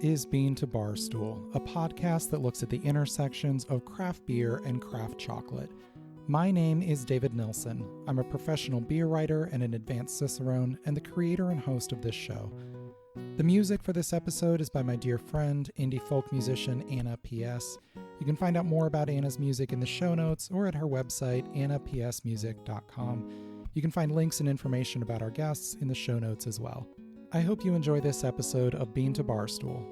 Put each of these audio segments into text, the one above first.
is Bean to Barstool, a podcast that looks at the intersections of craft beer and craft chocolate. My name is David Nilsson. I'm a professional beer writer and an advanced cicerone, and the creator and host of this show. The music for this episode is by my dear friend, indie folk musician Anna P.S. You can find out more about Anna's music in the show notes or at her website, annapsmusic.com. You can find links and information about our guests in the show notes as well. I hope you enjoy this episode of Bean to Barstool.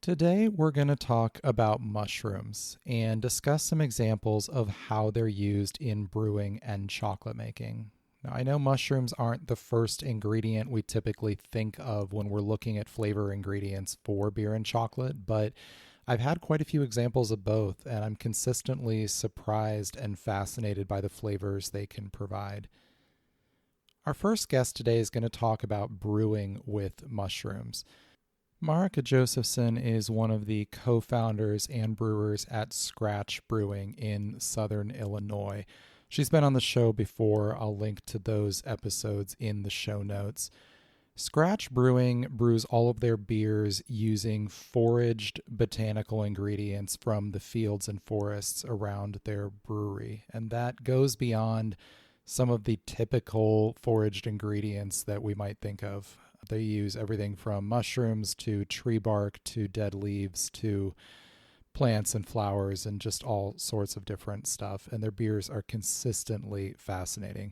Today we're going to talk about mushrooms and discuss some examples of how they're used in brewing and chocolate making. Now, I know mushrooms aren't the first ingredient we typically think of when we're looking at flavor ingredients for beer and chocolate, but I've had quite a few examples of both, and I'm consistently surprised and fascinated by the flavors they can provide. Our first guest today is going to talk about brewing with mushrooms. Marika Josephson is one of the co-founders and brewers at Scratch Brewing in Southern Illinois. She's been on the show before. I'll link to those episodes in the show notes. Scratch Brewing brews all of their beers using foraged botanical ingredients from the fields and forests around their brewery, and that goes beyond some of the typical foraged ingredients that we might think of. They use everything from mushrooms to tree bark to dead leaves to plants and flowers and just all sorts of different stuff. And their beers are consistently fascinating.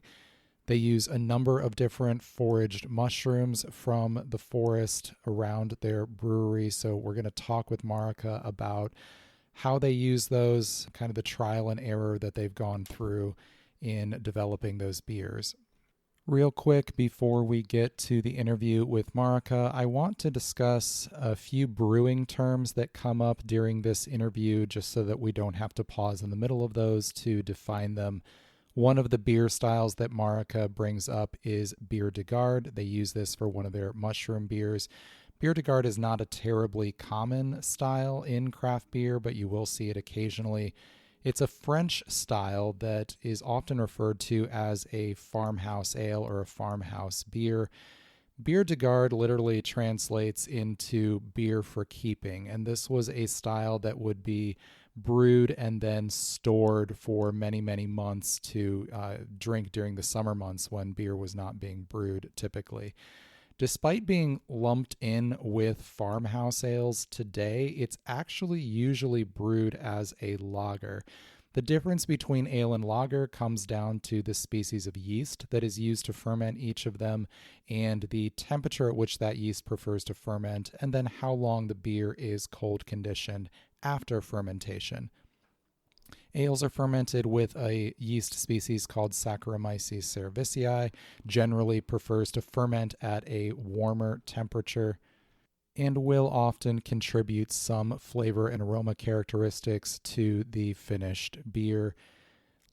They use a number of different foraged mushrooms from the forest around their brewery. So we're going to talk with Marika about how they use those, kind of the trial and error that they've gone through in developing those beers. Real quick, before we get to the interview with Marika, I want to discuss a few brewing terms that come up during this interview, just so that we don't have to pause in the middle of those to define them. One of the beer styles that Marika brings up is Bière de Garde. They use this for one of their mushroom beers. Bière de Garde is not a terribly common style in craft beer, but you will see it occasionally. It's a French style that is often referred to as a farmhouse ale or a farmhouse beer. Bière de Garde literally translates into beer for keeping, and this was a style that would be brewed and then stored for many, many months to drink during the summer months when beer was not being brewed typically. Despite being lumped in with farmhouse ales today, it's actually usually brewed as a lager. The difference between ale and lager comes down to the species of yeast that is used to ferment each of them and the temperature at which that yeast prefers to ferment, and then how long the beer is cold conditioned after fermentation. Ales are fermented with a yeast species called Saccharomyces cerevisiae, generally prefers to ferment at a warmer temperature, and will often contribute some flavor and aroma characteristics to the finished beer.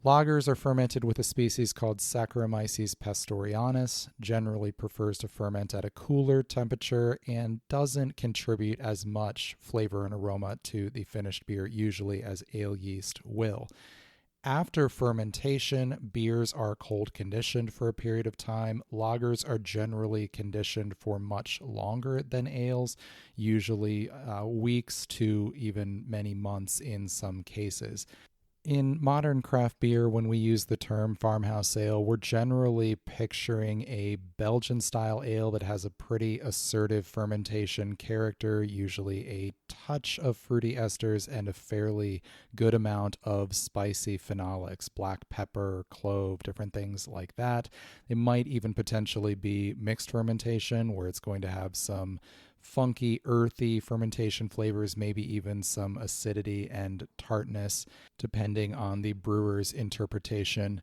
Lagers are fermented with a species called Saccharomyces pastorianus, generally prefers to ferment at a cooler temperature and doesn't contribute as much flavor and aroma to the finished beer, usually as ale yeast will. After fermentation, beers are cold conditioned for a period of time. Lagers are generally conditioned for much longer than ales, usually weeks to even many months in some cases. In modern craft beer, when we use the term farmhouse ale, we're generally picturing a Belgian-style ale that has a pretty assertive fermentation character, usually a touch of fruity esters and a fairly good amount of spicy phenolics, black pepper, clove, different things like that. It might even potentially be mixed fermentation, where it's going to have some funky, earthy fermentation flavors, maybe even some acidity and tartness, depending on the brewer's interpretation.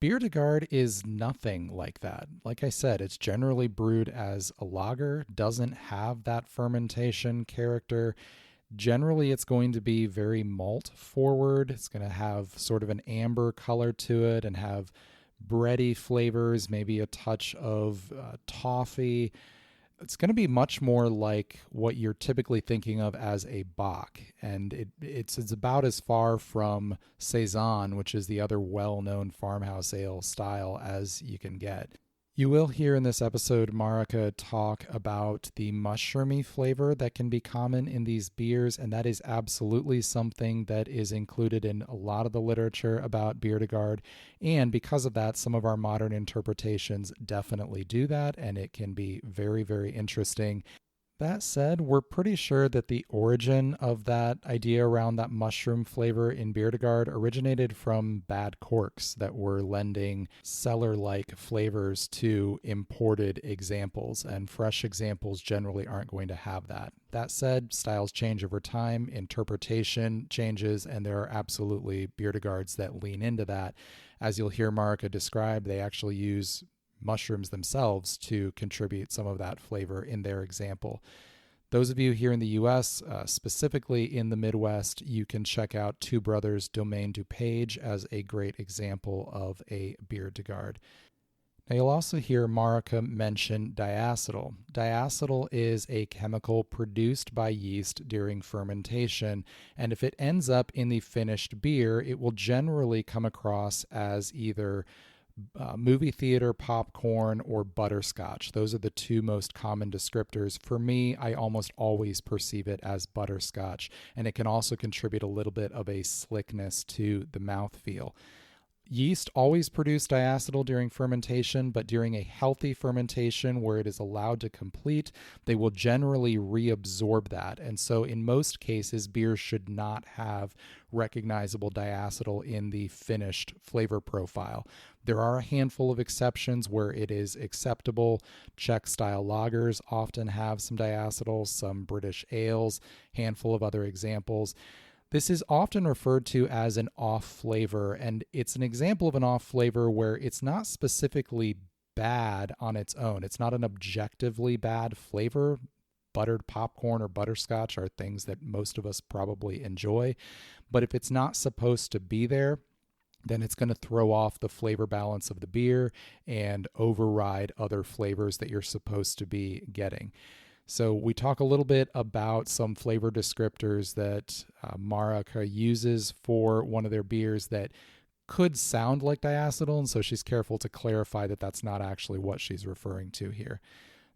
Bière de Garde is nothing like that. Like I said, it's generally brewed as a lager, doesn't have that fermentation character. Generally, it's going to be very malt forward. It's going to have sort of an amber color to it and have bready flavors, maybe a touch of toffee. It's going to be much more like what you're typically thinking of as a Bock. And it's about as far from Saison, which is the other well known farmhouse ale style, as you can get. You will hear in this episode Marika talk about the mushroomy flavor that can be common in these beers, and that is absolutely something that is included in a lot of the literature about Bierdegard. And because of that, some of our modern interpretations definitely do that, and it can be very, very interesting. That said, we're pretty sure that the origin of that idea around that mushroom flavor in Beerdegard originated from bad corks that were lending cellar like flavors to imported examples, and fresh examples generally aren't going to have that. That said, styles change over time, interpretation changes, and there are absolutely Beerdegards that lean into that. As you'll hear Marika describe, they actually use mushrooms themselves to contribute some of that flavor in their example. Those of you here in the US, specifically in the Midwest, you can check out Two Brothers Domaine du Page as a great example of a Bierdegard. Now you'll also hear Marika mention diacetyl. Diacetyl is a chemical produced by yeast during fermentation, and if it ends up in the finished beer, it will generally come across as either movie theater popcorn or butterscotch. Those are the two most common descriptors. For me, I almost always perceive it as butterscotch, and it can also contribute a little bit of a slickness to the mouthfeel. Yeast always produce diacetyl during fermentation, but during a healthy fermentation where it is allowed to complete, they will generally reabsorb that. And so in most cases, beers should not have recognizable diacetyl in the finished flavor profile. There are a handful of exceptions where it is acceptable. Czech-style lagers often have some diacetyl, some British ales, handful of other examples. This is often referred to as an off flavor, and it's an example of an off flavor where it's not specifically bad on its own. It's not an objectively bad flavor. Buttered popcorn or butterscotch are things that most of us probably enjoy, but if it's not supposed to be there, then it's going to throw off the flavor balance of the beer and override other flavors that you're supposed to be getting. So we talk a little bit about some flavor descriptors that Marika uses for one of their beers that could sound like diacetyl, and so she's careful to clarify that that's not actually what she's referring to here.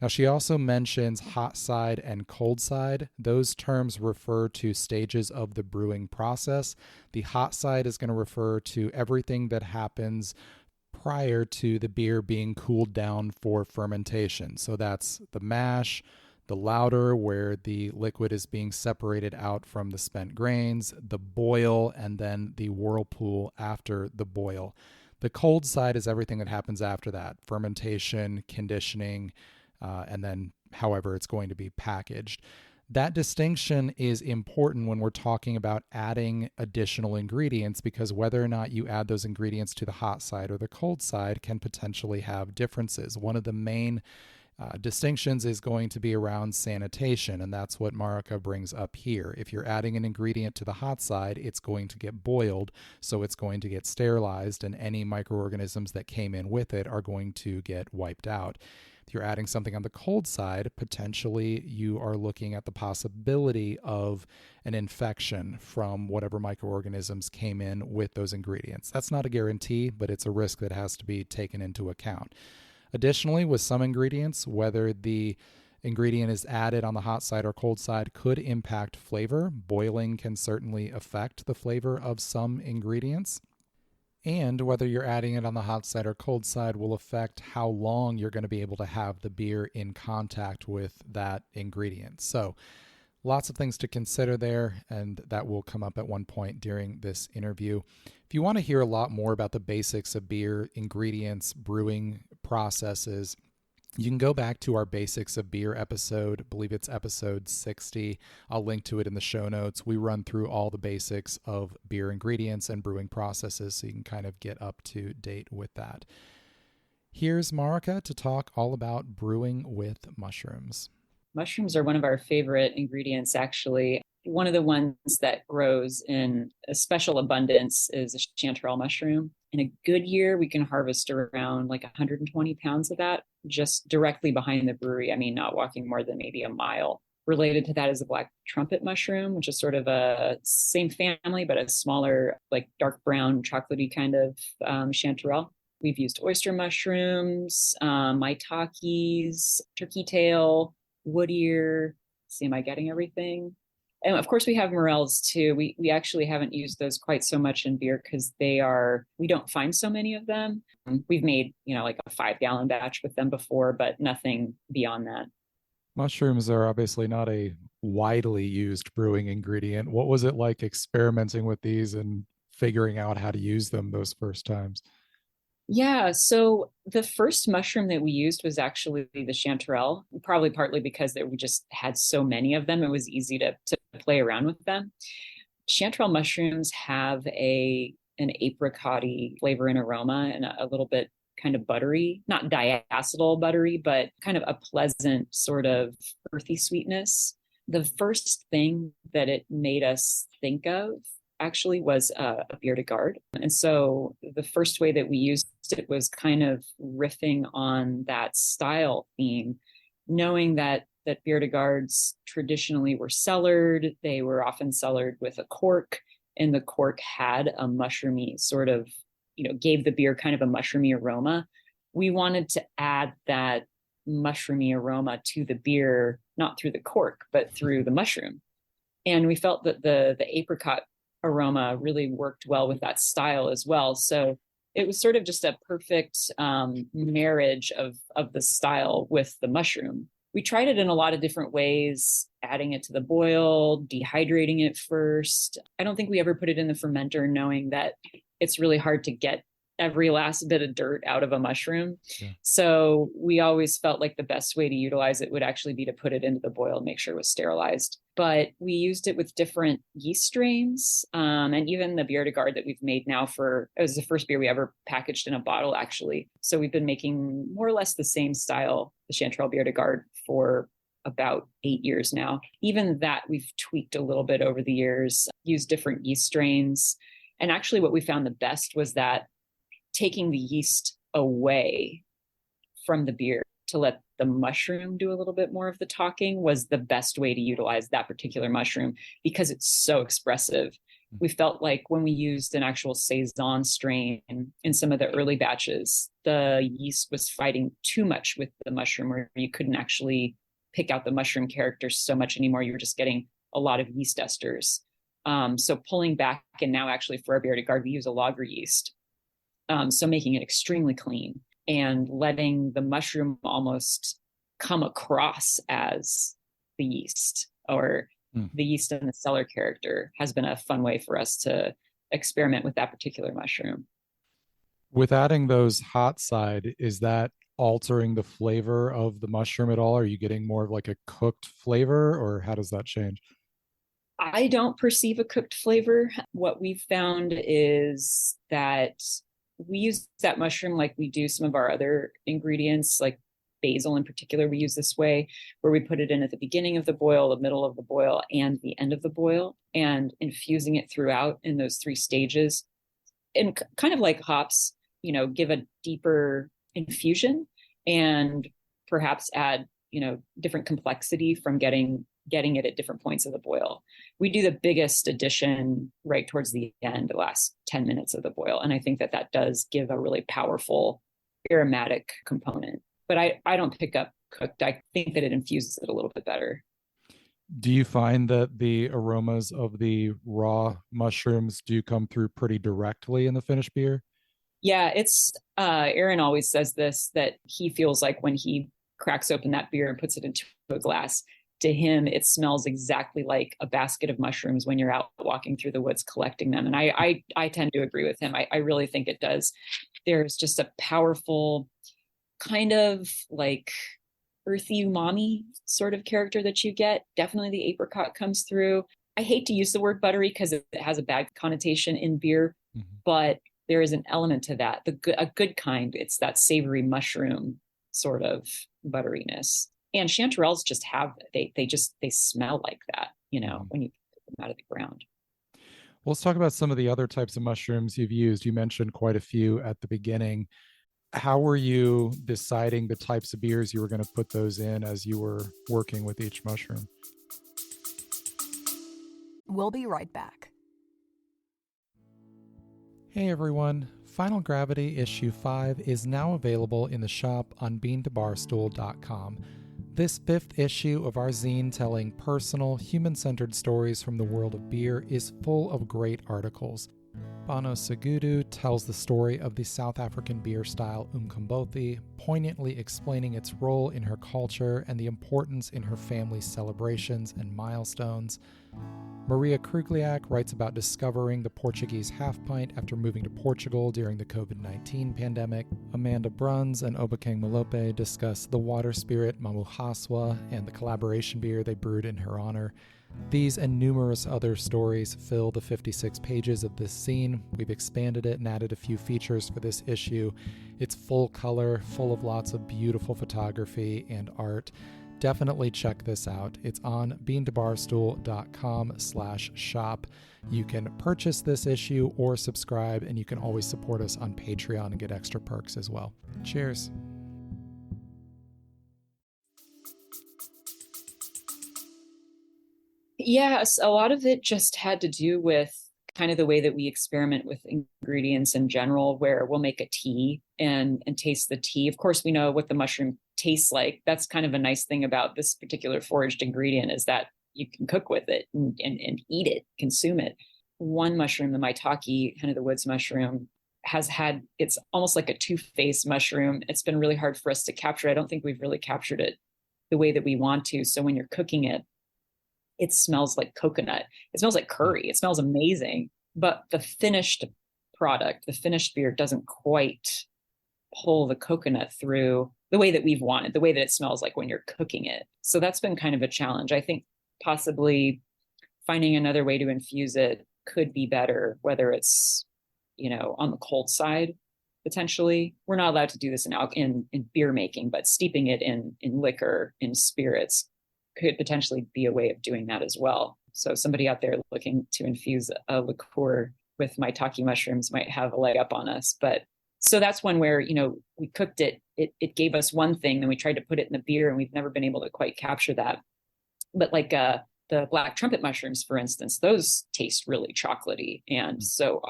Now, she also mentions hot side and cold side. Those terms refer to stages of the brewing process. The hot side is going to refer to everything that happens prior to the beer being cooled down for fermentation. So that's the mash, the lauter, where the liquid is being separated out from the spent grains, the boil, and then the whirlpool after the boil. The cold side is everything that happens after that: fermentation, conditioning, and then however it's going to be packaged. That distinction is important when we're talking about adding additional ingredients, because whether or not you add those ingredients to the hot side or the cold side can potentially have differences. One of the main distinctions is going to be around sanitation, and that's what Marika brings up here. If you're adding an ingredient to the hot side, it's going to get boiled, so it's going to get sterilized, and any microorganisms that came in with it are going to get wiped out. If you're adding something on the cold side, potentially you are looking at the possibility of an infection from whatever microorganisms came in with those ingredients. That's not a guarantee, but it's a risk that has to be taken into account. Additionally, with some ingredients, whether the ingredient is added on the hot side or cold side could impact flavor. Boiling can certainly affect the flavor of some ingredients. And whether you're adding it on the hot side or cold side will affect how long you're going to be able to have the beer in contact with that ingredient. So lots of things to consider there, and that will come up at one point during this interview. If you want to hear a lot more about the basics of beer, ingredients, brewing processes, you can go back to our Basics of Beer episode. I believe it's episode 60. I'll link to it in the show notes. We run through all the basics of beer ingredients and brewing processes, so you can kind of get up to date with that. Here's Marika to talk all about brewing with mushrooms. Mushrooms are one of our favorite ingredients, actually. One of the ones that grows in a special abundance is a chanterelle mushroom. In a good year, we can harvest around like 120 pounds of that just directly behind the brewery. I mean, not walking more than maybe a mile. Related to that is the black trumpet mushroom, which is sort of a same family, but a smaller, like dark brown, chocolatey kind of chanterelle. We've used oyster mushrooms, maitakes, turkey tail, wood ear. See, am I getting everything? And of course, we have morels too. We actually haven't used those quite so much in beer because we don't find so many of them. We've made, like a 5 gallon batch with them before, but nothing beyond that. Mushrooms are obviously not a widely used brewing ingredient. What was it like experimenting with these and figuring out how to use them those first times? Yeah, so the first mushroom that we used was actually the chanterelle, probably partly because we just had so many of them. It was easy to play around with them. Chanterelle mushrooms have an apricot-y flavor and aroma and a little bit kind of buttery, not diacetyl buttery, but kind of a pleasant sort of earthy sweetness. The first thing that it made us think of actually was a bière de garde. And so the first way that we used it was kind of riffing on that style theme, knowing that bière de gardes traditionally were cellared. They were often cellared with a cork, and the cork had a mushroomy sort of, gave the beer kind of a mushroomy aroma. We wanted to add that mushroomy aroma to the beer, not through the cork, but through the mushroom. And we felt that the apricot aroma really worked well with that style as well. So it was sort of just a perfect marriage of the style with the mushroom. We tried it in a lot of different ways, adding it to the boil, dehydrating it first. I don't think we ever put it in the fermenter, knowing that it's really hard to get every last bit of dirt out of a mushroom. Yeah. So we always felt like the best way to utilize it would actually be to put it into the boil and make sure it was sterilized. But we used it with different yeast strains. And even the bière de garde that we've made now it was the first beer we ever packaged in a bottle, actually. So we've been making more or less the same style, the Chanterelle bière de garde, for about 8 years now. Even that we've tweaked a little bit over the years, used different yeast strains. And actually what we found the best was that taking the yeast away from the beer to let the mushroom do a little bit more of the talking was the best way to utilize that particular mushroom because it's so expressive. We felt like when we used an actual Saison strain in some of the early batches, the yeast was fighting too much with the mushroom, where you couldn't actually pick out the mushroom character so much anymore. You were just getting a lot of yeast esters. So pulling back, and now actually for our bière de garde, we use a lager yeast. So making it extremely clean and letting the mushroom almost come across as the yeast, or the yeast and the cellar character has been a fun way for us to experiment with that particular mushroom. With adding those hot side, is that altering the flavor of the mushroom at all? Are you getting more of like a cooked flavor, or how does that change? I don't perceive a cooked flavor. What we've found is that we use that mushroom like we do some of our other ingredients, like basil in particular. We use this way where we put it in at the beginning of the boil, the middle of the boil, and the end of the boil, and infusing it throughout in those 3 stages. And kind of like hops, give a deeper infusion and perhaps add, different complexity from getting it at different points of the boil. We do the biggest addition right towards the end, the last 10 minutes of the boil. And I think that does give a really powerful aromatic component. But I don't pick up cooked. I think that it infuses it a little bit better. Do you find that the aromas of the raw mushrooms do come through pretty directly in the finished beer? Yeah, it's Aaron always says this, that he feels like when he cracks open that beer and puts it into a glass, to him, it smells exactly like a basket of mushrooms when you're out walking through the woods collecting them. And I tend to agree with him. I really think it does. There's just a powerful kind of like earthy umami sort of character that you get. Definitely the apricot comes through. I hate to use the word buttery because it has a bad connotation in beer, but there is an element to that. A good kind. It's that savory mushroom sort of butteriness. And chanterelles just have they smell like that, when you pick them out of the ground. Let's talk about some of the other types of mushrooms you've used. You mentioned quite a few at the beginning. How were you deciding the types of beers you were going to put those in as you were working with each mushroom? We'll be right back. Hey everyone, Final Gravity Issue 5 is now available in the shop on beantobarstool.com. This fifth issue of our zine telling personal, human-centered stories from the world of beer is full of great articles. Bano Segudu tells the story of the South African beer style Umkombothi, poignantly explaining its role in her culture and the importance in her family's celebrations and milestones. Maria Krugliak writes about discovering the Portuguese half pint after moving to Portugal during the COVID-19 pandemic. Amanda Bruns and Obakeng Malope discuss the water spirit Mamuhaswa and the collaboration beer they brewed in her honor. These and numerous other stories fill the 56 pages of this zine. We've expanded it and added a few features for this issue. It's full color, full of lots of beautiful photography and art. Definitely check this out. It's on beantobarstool.com/shop. You can purchase this issue or subscribe, and you can always support us on Patreon and get extra perks as well. Cheers. Yes, a lot of it just had to do with kind of the way that we experiment with ingredients in general, where we'll make a tea and taste the tea. Of course, we know what the mushroom tastes like. That's kind of a nice thing about this particular foraged ingredient, is that you can cook with it and eat it, consume it. One mushroom, the maitake, kind of the woods mushroom, it's almost like a two-faced mushroom. It's been really hard for us to capture. I don't think we've really captured it the way that we want to. So when you're cooking it, it smells like coconut. It smells like curry. It smells amazing. But the finished product, the finished beer, doesn't quite pull the coconut through the way that we've wanted, the way that it smells like when you're cooking it. So that's been kind of a challenge. I think possibly finding another way to infuse it could be better, whether it's, on the cold side, potentially. We're not allowed to do this in beer making, but steeping it in liquor, in spirits, could potentially be a way of doing that as well. So somebody out there looking to infuse a liqueur with maitake mushrooms might have a leg up on us. But so that's one where, we cooked it, it gave us one thing, then we tried to put it in the beer, and we've never been able to quite capture that. But like the black trumpet mushrooms, for instance, those taste really chocolatey. And so,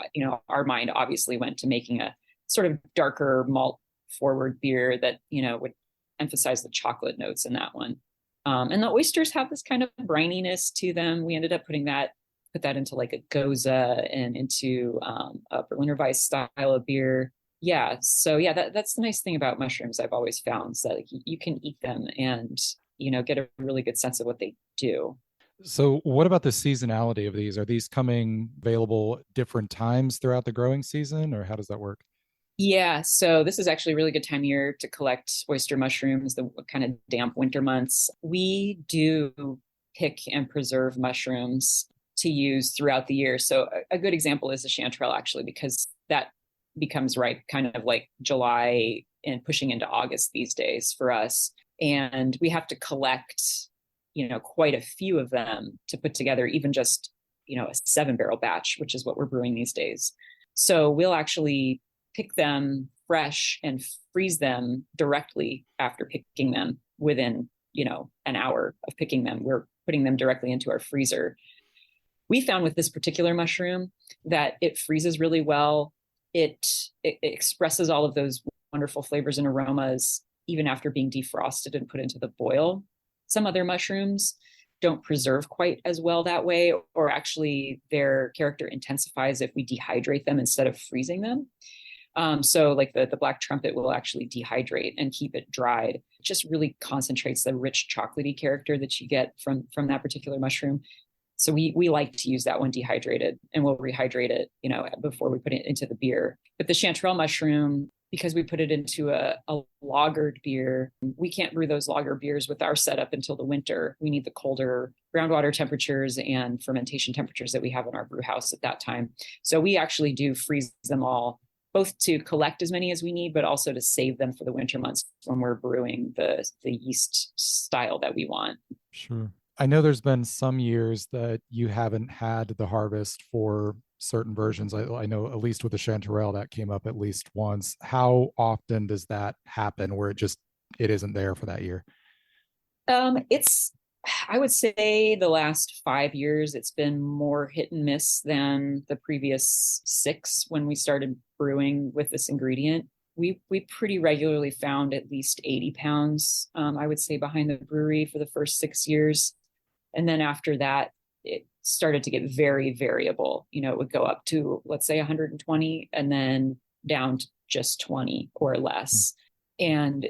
our mind obviously went to making a sort of darker malt forward beer that, would emphasize the chocolate notes in that one. And the oysters have this kind of brininess to them. We ended up put that into like a goza and into a Berliner Weiss style of beer. Yeah. So yeah, that's the nice thing about mushrooms. I've always found is that you can eat them and, get a really good sense of what they do. So what about the seasonality of these? Are these coming available different times throughout the growing season, or how does that work? Yeah, so this is actually a really good time of year to collect oyster mushrooms, the kind of damp winter months. We do pick and preserve mushrooms to use throughout the year. So a good example is the chanterelle, actually, because that becomes ripe kind of like July and pushing into August these days for us. And we have to collect, quite a few of them to put together even just, a 7-barrel batch, which is what we're brewing these days. So we'll actually pick them fresh and freeze them directly after picking them within, an hour of picking them. We're putting them directly into our freezer. We found with this particular mushroom that it freezes really well. It expresses all of those wonderful flavors and aromas even after being defrosted and put into the boil. Some other mushrooms don't preserve quite as well that way, or actually their character intensifies if we dehydrate them instead of freezing them. So like the black trumpet will actually dehydrate and keep it dried. It just really concentrates the rich chocolatey character that you get from that particular mushroom. So we like to use that one dehydrated, and we'll rehydrate it, before we put it into the beer. But the chanterelle mushroom, because we put it into a lagered beer, we can't brew those lager beers with our setup until the winter. We need the colder groundwater temperatures and fermentation temperatures that we have in our brew house at that time. So we actually do freeze them all, both to collect as many as we need, but also to save them for the winter months when we're brewing the yeast style that we want. Sure. I know there's been some years that you haven't had the harvest for certain versions. I know at least with the chanterelle that came up at least once. How often does that happen where it isn't there for that year? It's, I would say the last 5 years, it's been more hit and miss than the previous six when we started brewing with this ingredient. We pretty regularly found at least 80 pounds, I would say, behind the brewery for the first 6 years. And then after that, it started to get very variable. It would go up to, let's say, 120 and then down to just 20 or less. And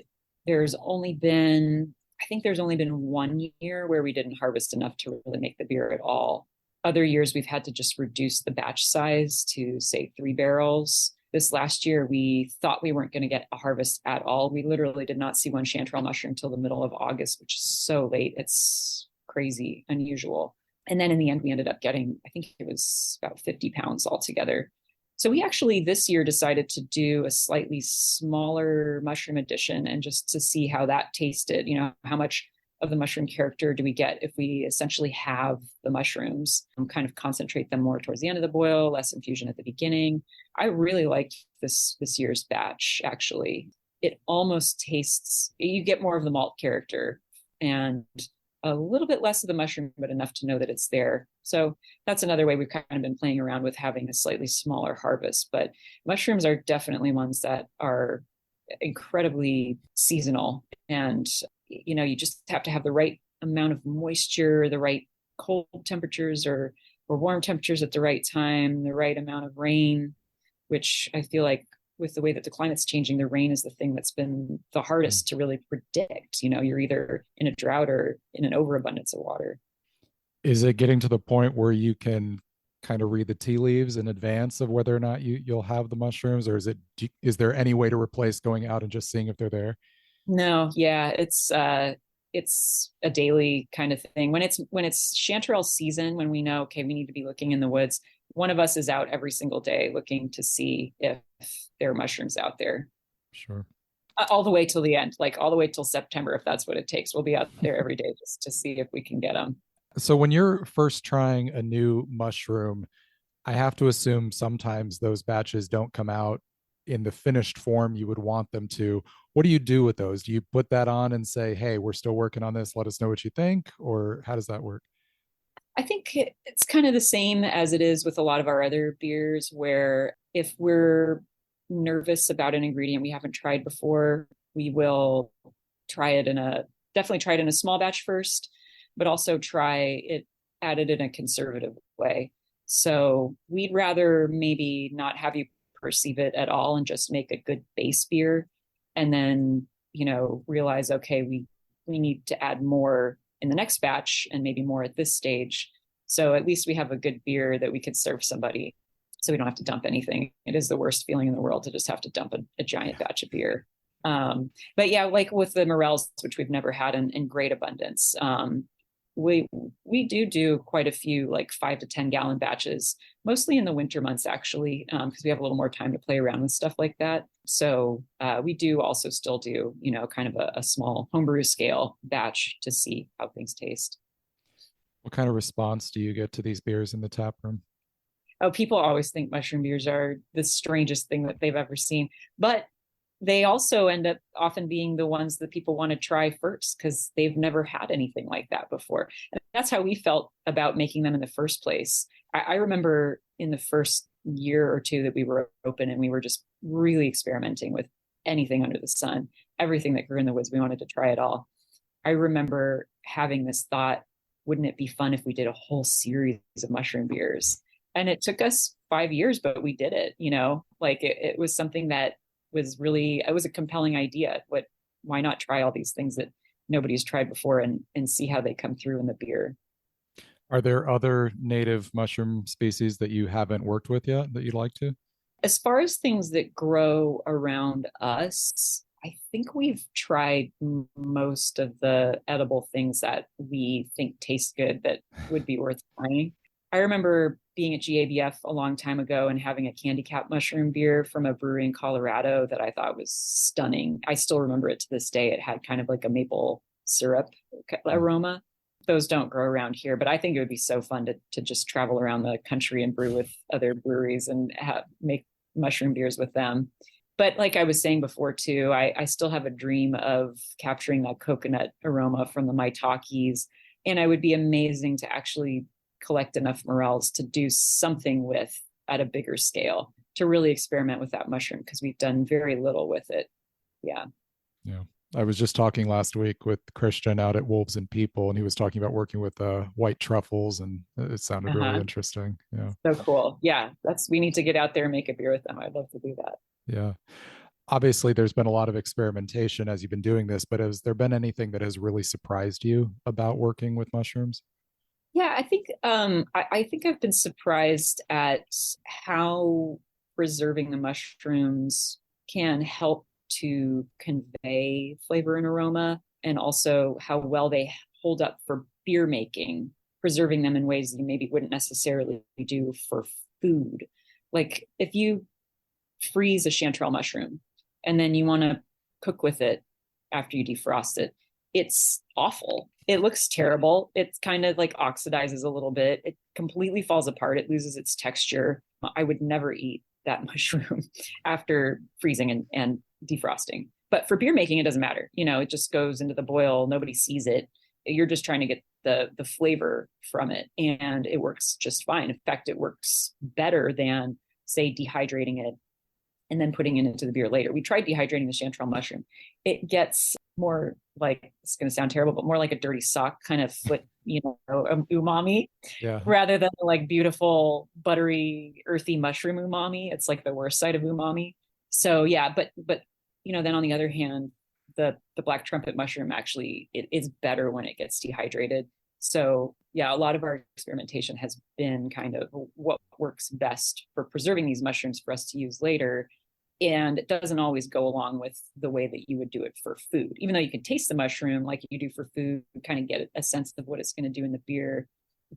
there's only been, I think there's only been 1 year where we didn't harvest enough to really make the beer at all. Other years, we've had to just reduce the batch size to, say, 3 barrels. This last year, we thought we weren't going to get a harvest at all. We literally did not see one chanterelle mushroom till the middle of August, which is so late. It's crazy, unusual. And then in the end, we ended up getting, I think it was about 50 pounds altogether. So we actually this year decided to do a slightly smaller mushroom edition and just to see how that tasted, how much of the mushroom character do we get if we essentially have the mushrooms and kind of concentrate them more towards the end of the boil, less infusion at the beginning. I really liked this year's batch, actually. It almost tastes, you get more of the malt character and a little bit less of the mushroom, but enough to know that it's there. So that's another way we've kind of been playing around with having a slightly smaller harvest. But mushrooms are definitely ones that are incredibly seasonal. And, you just have to have the right amount of moisture, the right cold temperatures or warm temperatures at the right time, the right amount of rain, which I feel like with the way that the climate's changing, the rain is the thing that's been the hardest to really predict. You're either in a drought or in an overabundance of water. Is it getting to the point where you can kind of read the tea leaves in advance of whether or not you'll have the mushrooms, or is there any way to replace going out and just seeing if they're there? No, yeah, it's a daily kind of thing. When it's chanterelle season, when we know, okay, we need to be looking in the woods, one of us is out every single day looking to see if there are mushrooms out there. Sure. All the way till the end, like all the way till September, if that's what it takes. We'll be out there every day just to see if we can get them. So when you're first trying a new mushroom, I have to assume sometimes those batches don't come out in the finished form you would want them to. What do you do with those? Do you put that on and say, hey, we're still working on this, let us know what you think? Or how does that work? I think it's kind of the same as it is with a lot of our other beers, where if we're nervous about an ingredient we haven't tried before, we will try it definitely try it in a small batch first, but also try it added in a conservative way. So we'd rather maybe not have you perceive it at all and just make a good base beer and then, realize, okay, we need to add more in the next batch and maybe more at this stage. So at least we have a good beer that we could serve somebody so we don't have to dump anything. It is the worst feeling in the world to just have to dump a giant batch of beer. But yeah, like with the morels, which we've never had in great abundance, we do quite a few like 5 to 10 gallon batches, mostly in the winter months, actually, because we have a little more time to play around with stuff like that. So we do also still do, kind of a small homebrew scale batch to see how things taste. What kind of response do you get to these beers in the tap room? Oh, people always think mushroom beers are the strangest thing that they've ever seen, but they also end up often being the ones that people want to try first because they've never had anything like that before. And that's how we felt about making them in the first place. I remember in the first year or two that we were open and we were just really experimenting with anything under the sun, everything that grew in the woods. We wanted to try it all. I remember having this thought, wouldn't it be fun if we did a whole series of mushroom beers? And it took us 5 years, but we did it, like it was something that it was a compelling idea. Why not try all these things that nobody's tried before and see how they come through in the beer? Are there other native mushroom species that you haven't worked with yet that you'd like to? As far as things that grow around us, I think we've tried most of the edible things that we think taste good that would be worth trying. I remember being at GABF a long time ago and having a candy cap mushroom beer from a brewery in Colorado that I thought was stunning. I still remember it to this day. It had kind of like a maple syrup aroma. those don't grow around here, but I think it would be so fun to just travel around the country and brew with other breweries and make mushroom beers with them. But like I was saying before too, I still have a dream of capturing that coconut aroma from the maitakes. And I would be amazing to actually collect enough morels to do something with at a bigger scale, to really experiment with that mushroom, because we've done very little with it. Yeah. Yeah. I was just talking last week with Christian out at Wolves and People, and he was talking about working with white truffles, and it sounded really interesting. Yeah. So cool. Yeah. We need to get out there and make a beer with them. I'd love to do that. Yeah. Obviously, there's been a lot of experimentation as you've been doing this, but has there been anything that has really surprised you about working with mushrooms? Yeah, I think I've been surprised at how preserving the mushrooms can help to convey flavor and aroma, and also how well they hold up for beer making, preserving them in ways that you maybe wouldn't necessarily do for food. Like if you freeze a chanterelle mushroom and then you want to cook with it after you defrost it, it's awful. It looks terrible. It kind of like oxidizes a little bit. It completely falls apart. It loses its texture. I would never eat that mushroom after freezing and defrosting. But for beer making, it doesn't matter. It just goes into the boil. Nobody sees it. You're just trying to get the flavor from it, and it works just fine. In fact, it works better than, say, dehydrating it and then putting it into the beer later. We tried dehydrating the chanterelle mushroom. It gets more like, it's going to sound terrible, but more like a dirty sock kind of foot, umami, rather than like beautiful, buttery, earthy mushroom umami. It's like the worst side of umami. So yeah, but then on the other hand, the black trumpet mushroom actually, it is better when it gets dehydrated. So yeah, a lot of our experimentation has been kind of what works best for preserving these mushrooms for us to use later. And it doesn't always go along with the way that you would do it for food. Even though you can taste the mushroom like you do for food, kind of get a sense of what it's going to do in the beer.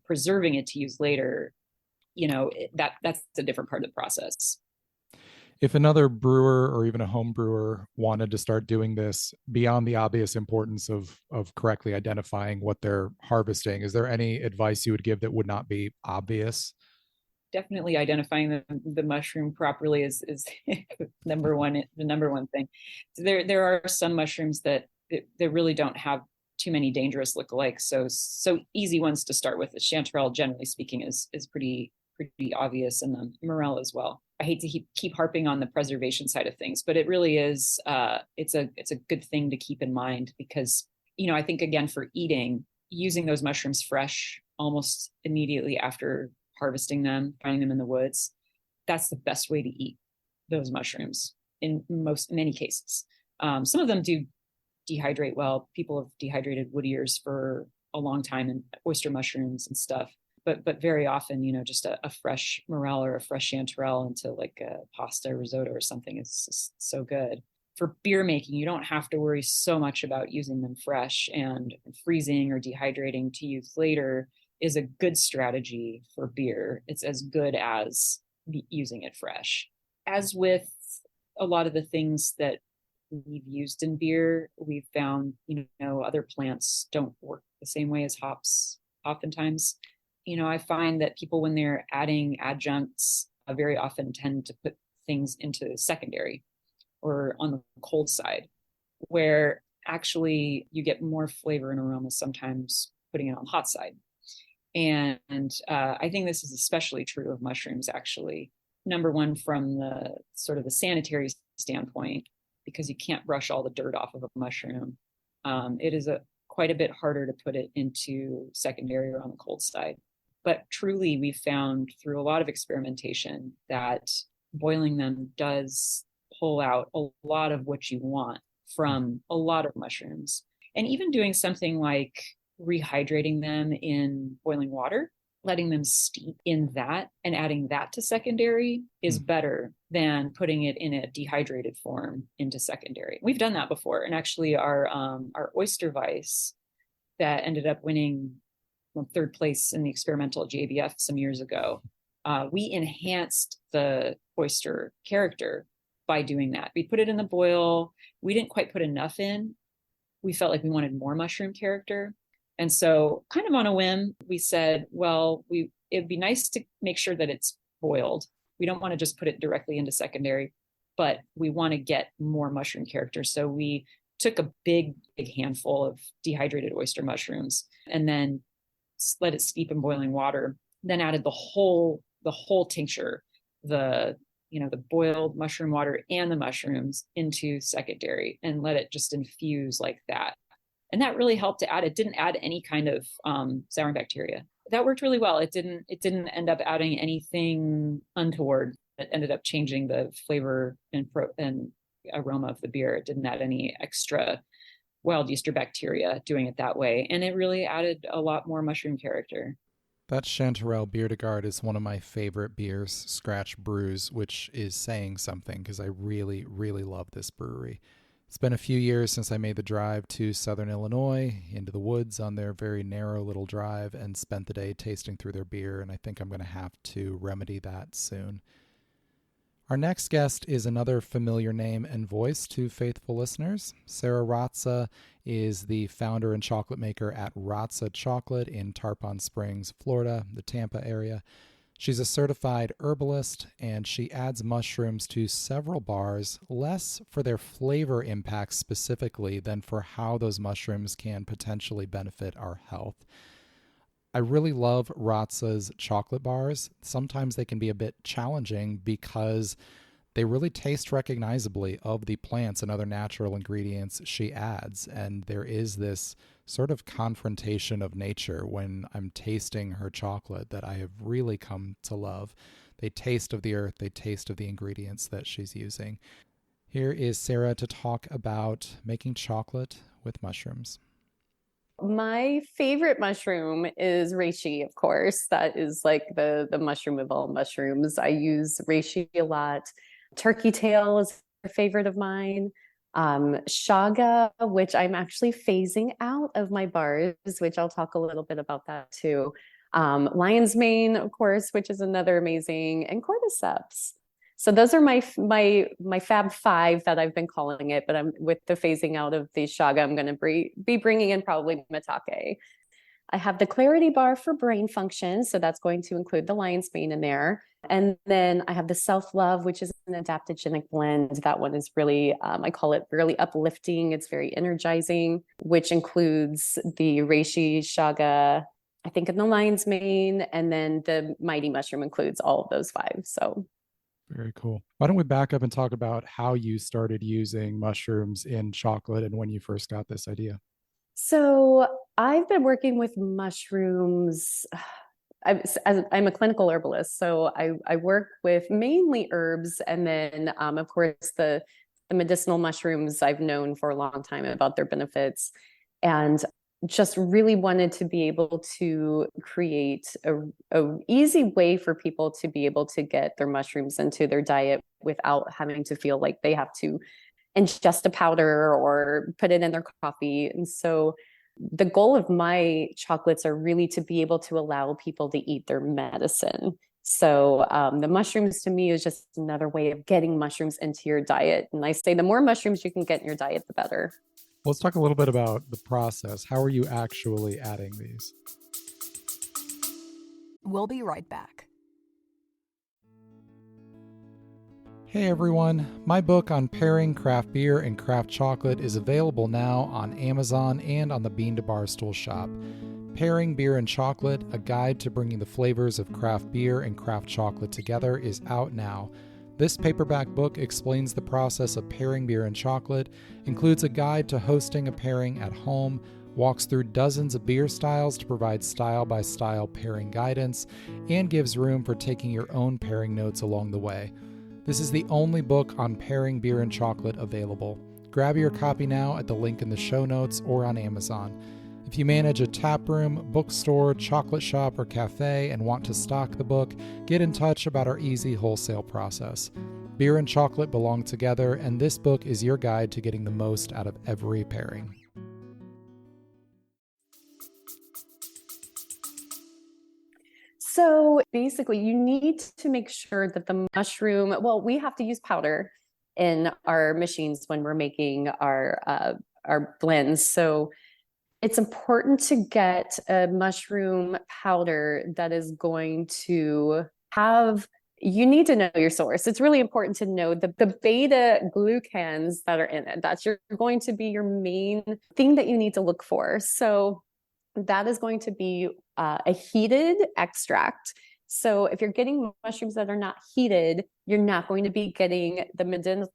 Preserving it to use later, that's a different part of the process. If another brewer or even a home brewer wanted to start doing this beyond the obvious importance of correctly identifying what they're harvesting, is there any advice you would give that would not be obvious? Definitely identifying the mushroom properly is the number one thing. So there are some mushrooms that really don't have too many dangerous lookalikes. So easy ones to start with. The chanterelle, generally speaking, is pretty obvious, and the morel as well. I hate to keep harping on the preservation side of things, but it really is it's a good thing to keep in mind, because I think, again, for eating, using those mushrooms fresh almost immediately after harvesting them, finding them in the woods, that's the best way to eat those mushrooms in many cases. Some of them do dehydrate well. People have dehydrated wood ears for a long time, and oyster mushrooms and stuff. But very often, just a fresh morel or a fresh chanterelle into like a pasta risotto or something is just so good. For beer making, you don't have to worry so much about using them fresh, and freezing or dehydrating to use later is a good strategy for beer. It's as good as using it fresh. As with a lot of the things that we've used in beer, we've found, other plants don't work the same way as hops oftentimes. I find that people, when they're adding adjuncts, very often tend to put things into secondary or on the cold side, where actually you get more flavor and aroma sometimes putting it on the hot side. And I think this is especially true of mushrooms, actually. Number one, from the sort of the sanitary standpoint, because you can't brush all the dirt off of a mushroom. It is quite a bit harder to put it into secondary or on the cold side. But truly, we've found through a lot of experimentation that boiling them does pull out a lot of what you want from a lot of mushrooms. And even doing something like rehydrating them in boiling water, letting them steep in that and adding that to secondary is better than putting it in a dehydrated form into secondary. We've done that before. And actually our oyster Weiss that ended up winning third place in the experimental JBF some years ago, we enhanced the oyster character by doing that. We put it in the boil. We didn't quite put enough in. We felt like we wanted more mushroom character. And so kind of on a whim, we said, well, it'd be nice to make sure that it's boiled. We don't want to just put it directly into secondary, but we want to get more mushroom character. So we took a big handful of dehydrated oyster mushrooms and then let it steep in boiling water, then added the whole tincture, the boiled mushroom water and the mushrooms into secondary and let it just infuse like that. And that really helped to add, it didn't add any kind of souring bacteria. That worked really well. It didn't end up adding anything untoward. It ended up changing the flavor and aroma of the beer. It didn't add any extra wild yeast or bacteria doing it that way. And it really added a lot more mushroom character. That Chanterelle Bière de Garde is one of my favorite beers, scratch brews, which is saying something because I really, really love this brewery. It's been a few years since I made the drive to Southern Illinois, into the woods on their very narrow little drive, and spent the day tasting through their beer, and I think I'm going to have to remedy that soon. Our next guest is another familiar name and voice to faithful listeners. Sarah Ratza is the founder and chocolate maker at Ratza Chocolate in Tarpon Springs, Florida, the Tampa area. She's a certified herbalist, and she adds mushrooms to several bars, less for their flavor impact specifically than for how those mushrooms can potentially benefit our health. I really love Ratza's chocolate bars. Sometimes they can be a bit challenging because they really taste recognizably of the plants and other natural ingredients she adds. And there is this sort of confrontation of nature when I'm tasting her chocolate that I have really come to love. They taste of the earth, they taste of the ingredients that she's using. Here is Sarah to talk about making chocolate with mushrooms. My favorite mushroom is reishi, of course. That is like the mushroom of all mushrooms. I use reishi a lot. Turkey tail is a favorite of mine. Shaga, which I'm actually phasing out of my bars, which I'll talk a little bit about that too. Lion's mane, of course, which is another amazing, and cordyceps. So those are my Fab Five that I've been calling it, but I'm with the phasing out of the Shaga, I'm going to be bringing in probably Matake. I have the Clarity Bar for brain function, so that's going to include the lion's mane in there. And then I have the Self Love, which is an adaptogenic blend. That one is really, I call it really uplifting. It's very energizing, which includes the reishi, Shaga, I think in the lion's mane, and then the mighty mushroom includes all of those five. So. Very cool. Why don't we back up and talk about how you started using mushrooms in chocolate and when you first got this idea? So I've been working with mushrooms. I'm a clinical herbalist, so I work with mainly herbs, and then of course the medicinal mushrooms I've known for a long time about their benefits, and just really wanted to be able to create a easy way for people to be able to get their mushrooms into their diet without having to feel like they have to ingest a powder or put it in their coffee. And so the goal of my chocolates are really to be able to allow people to eat their medicine. So the mushrooms to me is just another way of getting mushrooms into your diet. And I say the more mushrooms you can get in your diet, the better. Let's talk a little bit about the process. How are you actually adding these? We'll be right back. Hey everyone, my book on pairing craft beer and craft chocolate is available now on Amazon and on the Bean to Barstool shop. Pairing Beer and Chocolate, a guide to bringing the flavors of craft beer and craft chocolate together, is out now. This paperback book explains the process of pairing beer and chocolate, includes a guide to hosting a pairing at home, walks through dozens of beer styles to provide style-by-style pairing guidance, and gives room for taking your own pairing notes along the way. This is the only book on pairing beer and chocolate available. Grab your copy now at the link in the show notes or on Amazon. If you manage a tap room, bookstore, chocolate shop, or cafe and want to stock the book, get in touch about our easy wholesale process. Beer and chocolate belong together, and this book is your guide to getting the most out of every pairing. So basically, you need to make sure that the mushroom, well, we have to use powder in our machines when we're making our blends. So It's important to get a mushroom powder that is going to have, you need to know your source. It's really important to know the beta glucans that are in it. That's going to be your main thing that you need to look for. So that is going to be a heated extract. So if you're getting mushrooms that are not heated, you're not going to be getting the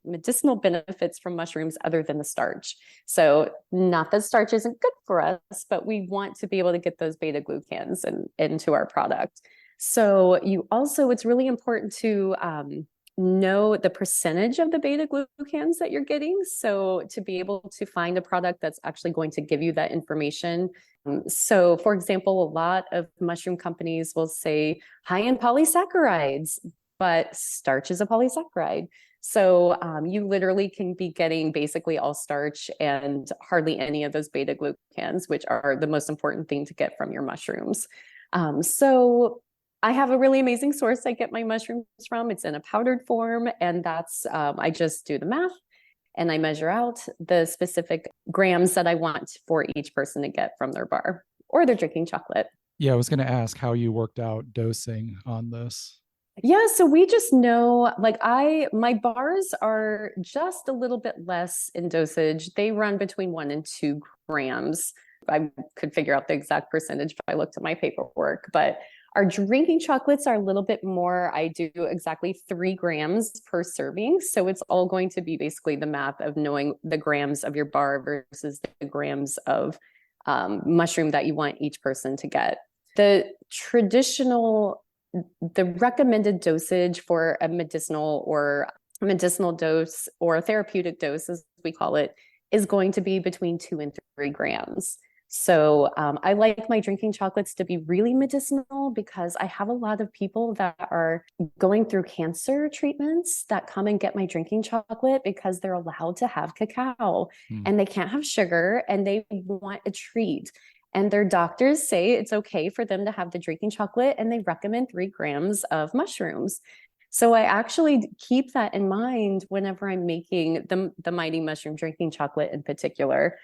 medicinal benefits from mushrooms other than the starch. So not that starch isn't good for us, but we want to be able to get those beta glucans into our product. So it's really important to know the percentage of the beta glucans that you're getting. So to be able to find a product that's actually going to give you that information. So for example, a lot of mushroom companies will say high in polysaccharides, but starch is a polysaccharide. So you literally can be getting basically all starch and hardly any of those beta glucans, which are the most important thing to get from your mushrooms. So I have a really amazing source I get my mushrooms from. It's in a powdered form, and that's I just do the math and I measure out the specific grams that I want for each person to get from their bar or their drinking chocolate. Yeah, I was going to ask how you worked out dosing on this. Yeah, so we just know, like my bars are just a little bit less in dosage. They run between 1 and 2 grams. I could figure out the exact percentage if I looked at my paperwork, but our drinking chocolates are a little bit more. I do exactly 3 grams per serving. So it's all going to be basically the math of knowing the grams of your bar versus the grams of mushroom that you want each person to get. The recommended dosage for a medicinal dose or a therapeutic dose, as we call it, is going to be between 2 and 3 grams. So I like my drinking chocolates to be really medicinal because I have a lot of people that are going through cancer treatments that come and get my drinking chocolate because they're allowed to have cacao and they can't have sugar and they want a treat. And their doctors say it's okay for them to have the drinking chocolate and they recommend 3 grams of mushrooms. So I actually keep that in mind whenever I'm making the Mighty Mushroom drinking chocolate in particular.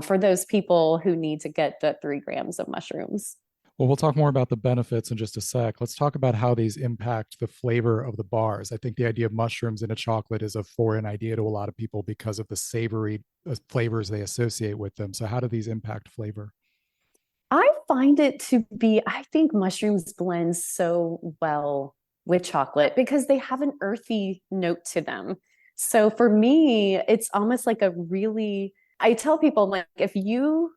For those people who need to get the 3 grams of mushrooms. Well, we'll talk more about the benefits in just a sec. Let's talk about how these impact the flavor of the bars. I think the idea of mushrooms in a chocolate is a foreign idea to a lot of people because of the savory flavors they associate with them. So how do these impact flavor? I find it to be, I think mushrooms blend so well with chocolate because they have an earthy note to them. So for me, it's almost like I tell people, like, if you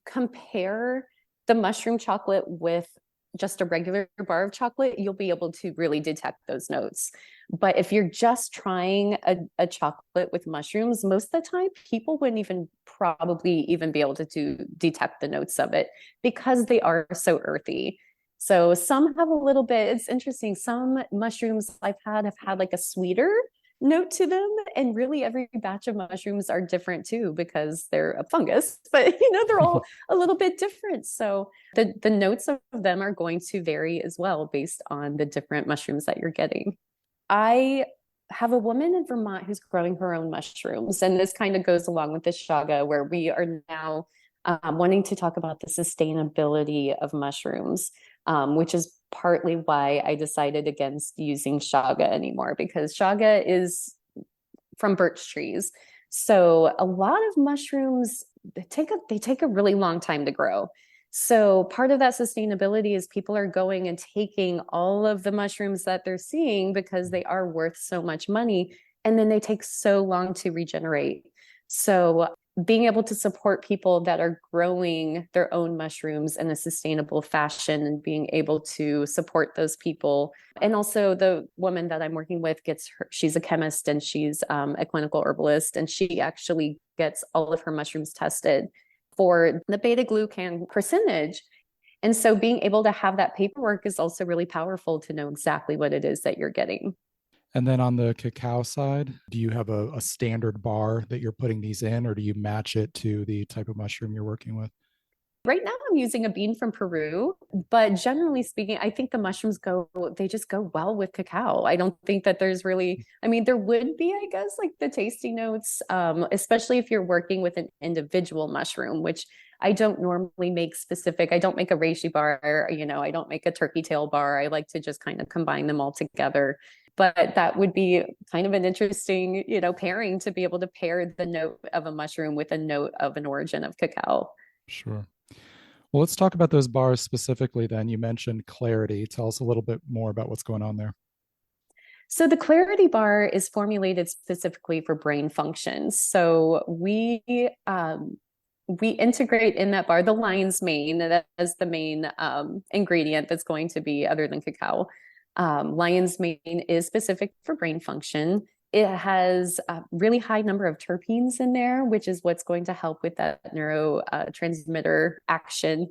compare the mushroom chocolate with just a regular bar of chocolate, you'll be able to really detect those notes. But if you're just trying a chocolate with mushrooms, most of the time people wouldn't even probably even be able to detect the notes of it because they are so earthy. So some have a little bit, it's interesting. Some mushrooms I've had have had like a sweeter note to them, and really every batch of mushrooms are different too because they're a fungus, but they're all a little bit different. So the notes of them are going to vary as well based on the different mushrooms that you're getting. I have a woman in Vermont who's growing her own mushrooms, and this kind of goes along with the shaga, where we are now wanting to talk about the sustainability of mushrooms, which is partly why I decided against using shaga anymore, because shaga is from birch trees. So a lot of mushrooms, they take a really long time to grow. So part of that sustainability is people are going and taking all of the mushrooms that they're seeing because they are worth so much money, and then they take so long to regenerate. So being able to support people that are growing their own mushrooms in a sustainable fashion and being able to support those people. And also the woman that I'm working with she's a chemist and she's a clinical herbalist, and she actually gets all of her mushrooms tested for the beta glucan percentage. And so being able to have that paperwork is also really powerful to know exactly what it is that you're getting. And then on the cacao side, do you have a standard bar that you're putting these in, or do you match it to the type of mushroom you're working with? Right now I'm using a bean from Peru, but generally speaking, I think the mushrooms they just go well with cacao. I don't think that there's really, there would be, I guess, like the tasty notes, especially if you're working with an individual mushroom, which I don't normally make specific, I don't make a reishi bar, I don't make a turkey tail bar. I like to just kind of combine them all together. But that would be kind of an interesting, pairing, to be able to pair the note of a mushroom with a note of an origin of cacao. Sure. Well, let's talk about those bars specifically then. You mentioned Clarity. Tell us a little bit more about what's going on there. So the Clarity bar is formulated specifically for brain functions. So we integrate in that bar the lion's mane. That is the main ingredient that's going to be, other than cacao. Lion's mane is specific for brain function. It has a really high number of terpenes in there, which is what's going to help with that neurotransmitter action.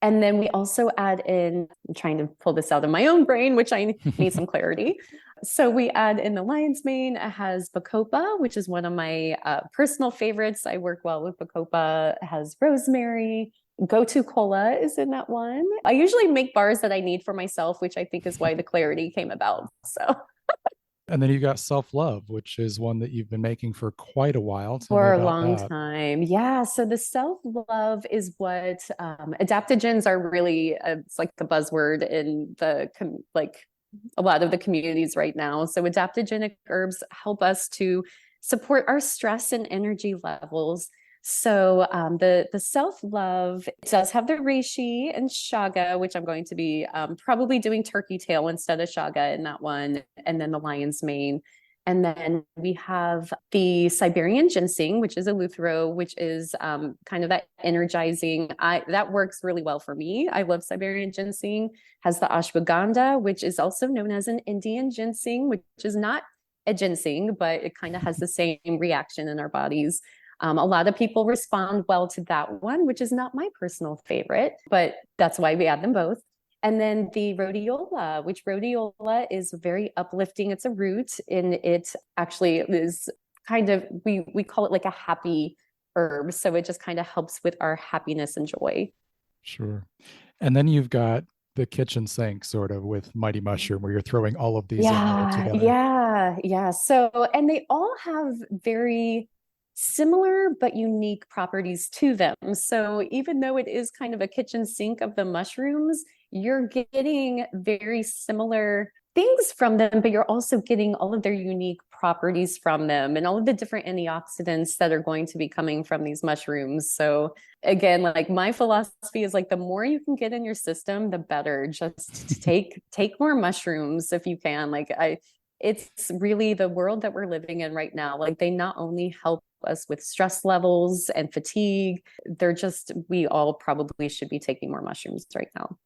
And then we also add in, I'm trying to pull this out of my own brain, which I need some clarity. So we add in the lion's mane. It has bacopa, which is one of my personal favorites. I work well with bacopa. It has rosemary. Go-to cola is in that one. I usually make bars that I need for myself, which I think is why the Clarity came about. So. And then you got Self Love, which is one that you've been making for quite a while. Tell me For a about long that. time. Yeah. So the self-love is what adaptogens are really, it's like the buzzword in like a lot of the communities right now. So adaptogenic herbs help us to support our stress and energy levels. So the self-love does have the reishi and chaga, which I'm going to be probably doing turkey tail instead of chaga in that one, and then the lion's mane. And then we have the Siberian ginseng, which is eleuthero, which is kind of that energizing. That works really well for me. I love Siberian ginseng. Has the ashwagandha, which is also known as an Indian ginseng, which is not a ginseng, but it kind of has the same reaction in our bodies. A lot of people respond well to that one, which is not my personal favorite, but that's why we add them both. And then the rhodiola, which rhodiola is very uplifting. It's a root, and it actually is kind of, we call it like a happy herb. So it just kind of helps with our happiness and joy. Sure. And then you've got the kitchen sink sort of with Mighty Mushroom, where you're throwing all of these in there Yeah, together. yeah. So, and they all have very similar but unique properties to them. So even though it is kind of a kitchen sink of the mushrooms, you're getting very similar things from them, but you're also getting all of their unique properties from them and all of the different antioxidants that are going to be coming from these mushrooms. So again, like my philosophy is like, the more you can get in your system, the better. Just take more mushrooms if you can. It's really the world that we're living in right now. Like, they not only help us with stress levels and fatigue, we all probably should be taking more mushrooms right now.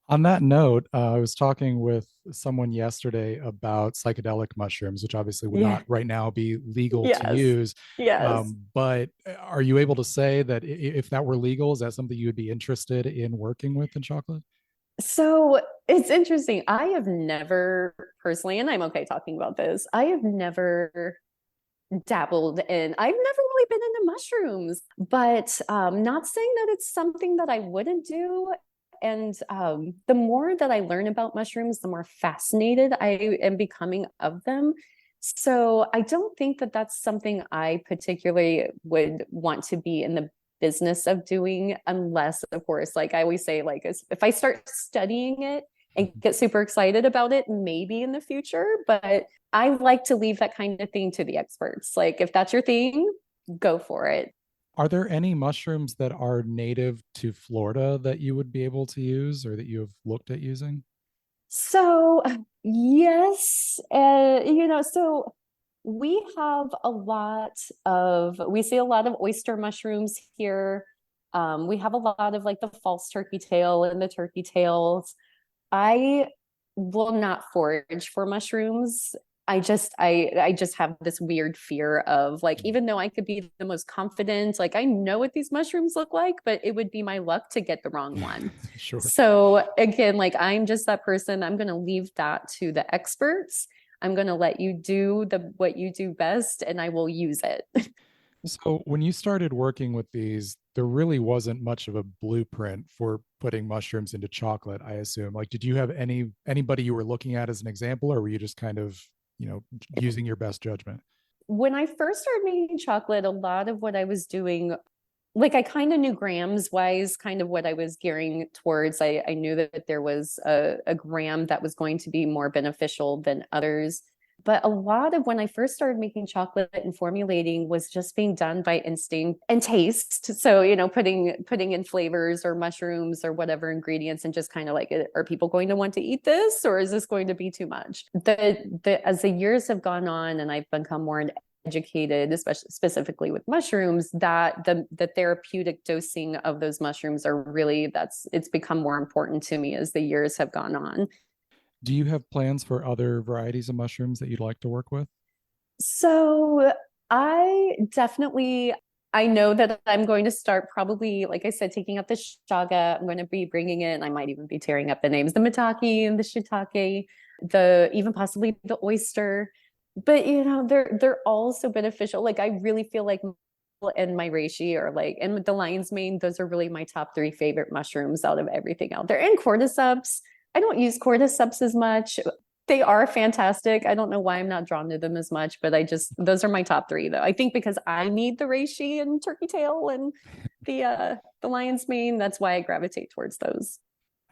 On that note, I was talking with someone yesterday about psychedelic mushrooms, which obviously would Yeah. not right now be legal to Yes. use. Yes. But are you able to say that if that were legal, is that something you would be interested in working with in chocolate? So it's interesting. I have never personally, and I'm okay talking about this, I have never dabbled in, I've never really been into mushrooms, but not saying that it's something that I wouldn't do. And the more that I learn about mushrooms, the more fascinated I am becoming of them. So I don't think that that's something I particularly would want to be in the business of doing, unless, of course, like I always say, like, if I start studying it and get super excited about it, maybe in the future. But I like to leave that kind of thing to the experts. Like, if that's your thing, go for it. Are there any mushrooms that are native to Florida that you would be able to use or that you have looked at using? So, yes, so we have we see a lot of oyster mushrooms here. We have a lot of like the false turkey tail and the turkey tails. I will not forage for mushrooms. I just have this weird fear of, like, even though I could be the most confident, like I know what these mushrooms look like, but it would be my luck to get the wrong one. Sure. So again, like, I'm just that person. I'm going to leave that to the experts. I'm going to let you do what you do best, and I will use it. So when you started working with these, there really wasn't much of a blueprint for putting mushrooms into chocolate, I assume. Like, did you have anybody you were looking at as an example, or were you just kind of, using your best judgment? When I first started making chocolate, a lot of what I was doing like I kind of knew grams wise kind of what I was gearing towards. I knew that there was a gram that was going to be more beneficial than others. But a lot of when I first started making chocolate and formulating was just being done by instinct and taste. So, putting in flavors or mushrooms or whatever ingredients and just kind of like, are people going to want to eat this, or is this going to be too much? As the years have gone on and I've become more educated, especially specifically with mushrooms, that the therapeutic dosing of those mushrooms are really, it's become more important to me as the years have gone on. Do you have plans for other varieties of mushrooms that you'd like to work with? So I know that I'm going to start probably, like I said, taking up the shaga. I'm going to be bringing in, I might even be tearing up the names, the mataki and the shiitake, even possibly the oyster. But they're all so beneficial. Like I really feel like and my reishi are like, and the lion's mane, those are really my top three favorite mushrooms out of everything out there. And cordyceps. I don't use cordyceps as much. They are fantastic. I don't know why I'm not drawn to them as much, but those are my top three though. I think because I need the reishi and turkey tail and the lion's mane. That's why I gravitate towards those.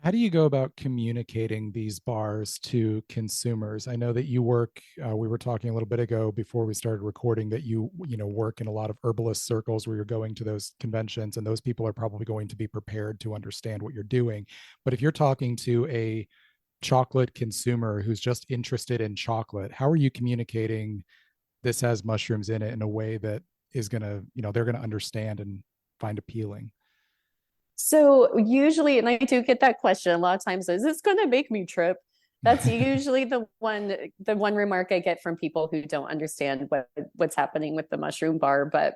How do you go about communicating these bars to consumers? I know that you work, we were talking a little bit ago before we started recording that you work in a lot of herbalist circles where you're going to those conventions, and those people are probably going to be prepared to understand what you're doing. But if you're talking to a chocolate consumer who's just interested in chocolate, how are you communicating this has mushrooms in it in a way that is going to, they're going to understand and find appealing? So usually, and I do get that question a lot of times, is this going to make me trip? That's usually the one remark I get from people who don't understand what's happening with the mushroom bar. But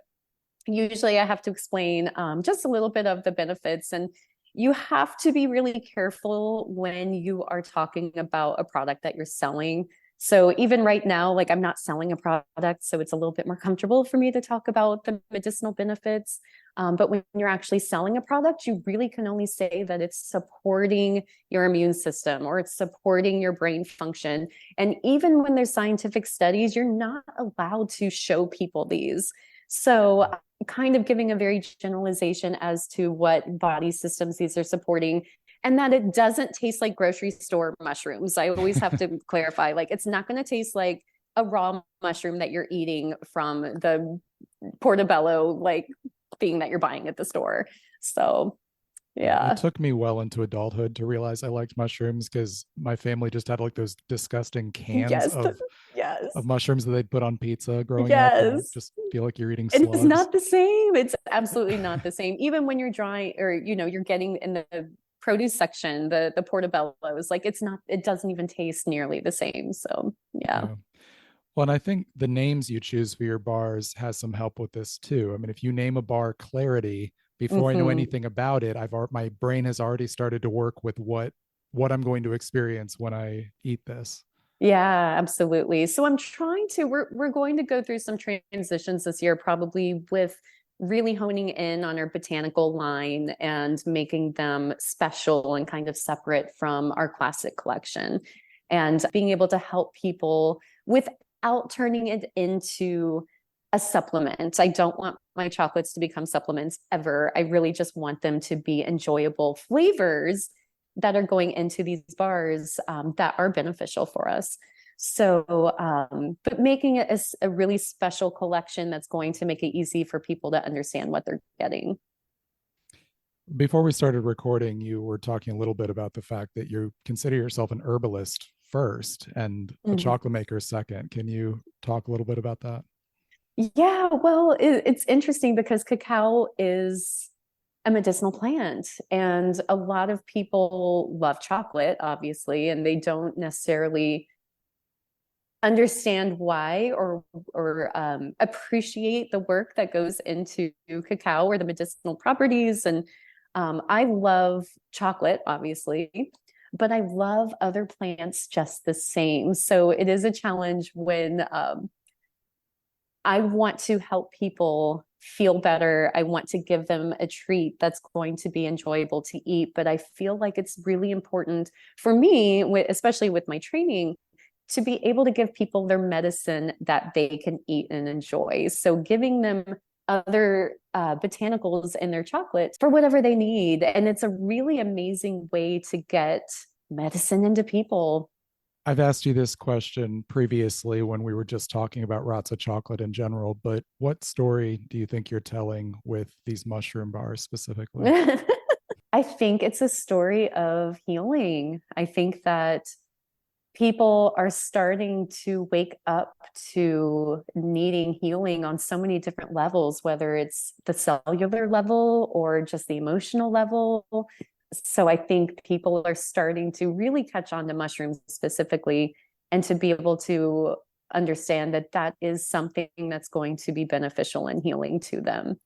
usually I have to explain just a little bit of the benefits. And you have to be really careful when you are talking about a product that you're selling. So even right now, like I'm not selling a product, so it's a little bit more comfortable for me to talk about the medicinal benefits. But when you're actually selling a product, you really can only say that it's supporting your immune system or it's supporting your brain function. And even when there's scientific studies, you're not allowed to show people these. So kind of giving a very generalization as to what body systems these are supporting, and that it doesn't taste like grocery store mushrooms. I always have to clarify, like it's not going to taste like a raw mushroom that you're eating from the portobello like thing that you're buying at the store. So yeah. It took me well into adulthood to realize I liked mushrooms because my family just had like those disgusting cans Yes. of mushrooms that they'd put on pizza growing up. And I Yes. just feel like you're eating And slugs. it's not the same. It's absolutely not the same. Even when you're dry or, you're getting in the produce section, the portobellos, like it doesn't even taste nearly the same. So yeah. Well, and I think the names you choose for your bars has some help with this too. I mean, if you name a bar Clarity, before I know anything about it, my brain has already started to work with what I'm going to experience when I eat this. Yeah, absolutely. So we're going to go through some transitions this year, probably with really honing in on our botanical line and making them special and kind of separate from our classic collection, and being able to help people without turning it into a supplement. I don't want my chocolates to become supplements ever. I really just want them to be enjoyable flavors that are going into these bars that are beneficial for us. So, but making it a really special collection that's going to make it easy for people to understand what they're getting. Before we started recording, you were talking a little bit about the fact that you consider yourself an herbalist first and a chocolate maker second. Can you talk a little bit about that? Yeah, well, it's interesting because cacao is a medicinal plant, and a lot of people love chocolate, obviously, and they don't necessarily understand why or appreciate the work that goes into cacao or the medicinal properties. And I love chocolate, obviously, but I love other plants just the same. So it is a challenge when I want to help people feel better. I want to give them a treat that's going to be enjoyable to eat. But I feel like it's really important for me, especially with my training, to be able to give people their medicine that they can eat and enjoy. So giving them other botanicals in their chocolates for whatever they need. And it's a really amazing way to get medicine into people. I've asked you this question previously when we were just talking about Ratza chocolate in general, but what story do you think you're telling with these mushroom bars specifically? I think it's a story of healing. I think that people are starting to wake up to needing healing on so many different levels, whether it's the cellular level or just the emotional level. So I think people are starting to really catch on to mushrooms specifically, and to be able to understand that that is something that's going to be beneficial and healing to them.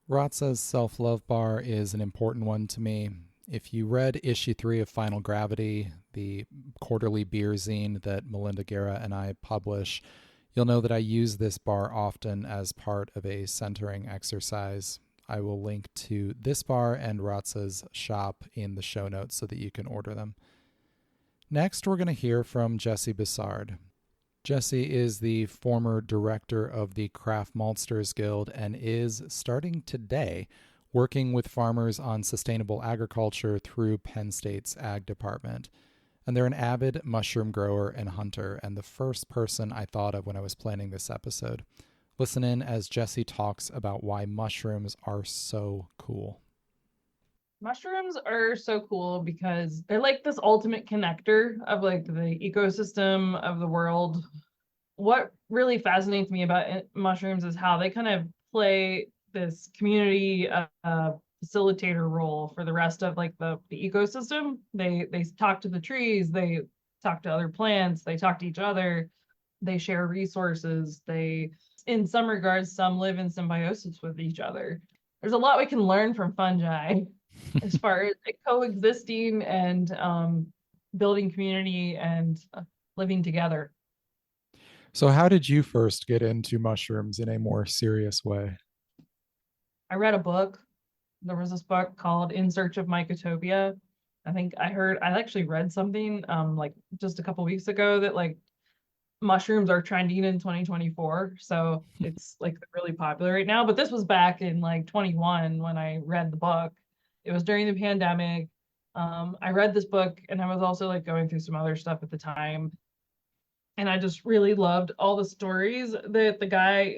Ratza's self love bar is an important one to me. If you read issue 3 of Final Gravity, the quarterly beer zine that Melinda Guerra and I publish, you'll know that I use this bar often as part of a centering exercise. I will link to this bar and Ratza's shop in the show notes so that you can order them. Next, we're going to hear from Jesse Bissard. Jesse is the former director of the Craft Maltsters Guild and is, starting today, working with farmers on sustainable agriculture through Penn State's Ag Department. And they're an avid mushroom grower and hunter, and the first person I thought of when I was planning this episode. Listen in as Jesse talks about why mushrooms are so cool. Mushrooms are so cool because they're like this ultimate connector of like the ecosystem of the world. What really fascinates me about mushrooms is how they kind of play this community facilitator role for the rest of like the ecosystem. They talk to the trees, they talk to other plants, they talk to each other, they share resources. They, in some regards, some live in symbiosis with each other. There's a lot we can learn from fungi as far as like, coexisting and building community and living together. So how did you first get into mushrooms in a more serious way? I read a book. There was this book called In Search of Mycotopia. I actually read something like just a couple weeks ago that like mushrooms are trending in 2024. So it's like really popular right now. But this was back in like 21 when I read the book. It was during the pandemic. I read this book and I was also like going through some other stuff at the time. And I just really loved all the stories that the guy,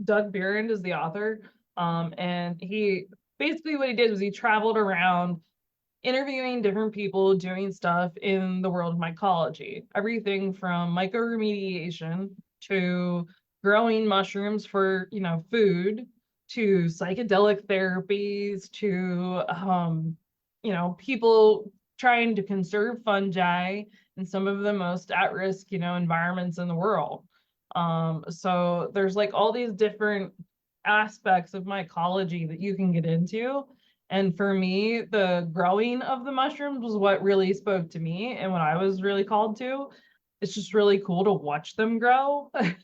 Doug Behrend, is the author. And he basically what he did was he traveled around interviewing different people doing stuff in the world of mycology. Everything from mycoremediation to growing mushrooms for, food, to psychedelic therapies, to people trying to conserve fungi in some of the most at-risk, environments in the world. So there's like all these different aspects of mycology that you can get into. And for me, the growing of the mushrooms was what really spoke to me and what I was really called to. It's just really cool to watch them grow. I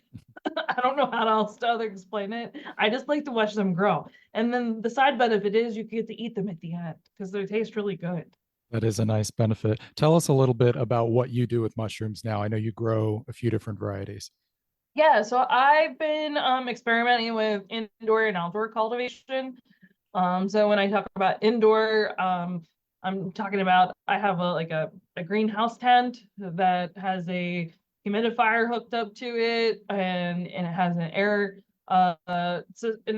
don't know how else to explain it. I just like to watch them grow. And then the side benefit is you get to eat them at the end because they taste really good. That is a nice benefit. Tell us a little bit about what you do with mushrooms now. I know you grow a few different varieties. Yeah, so I've been experimenting with indoor and outdoor cultivation. So when I talk about indoor, I'm talking about I have a greenhouse tent that has a humidifier hooked up to it, and it has an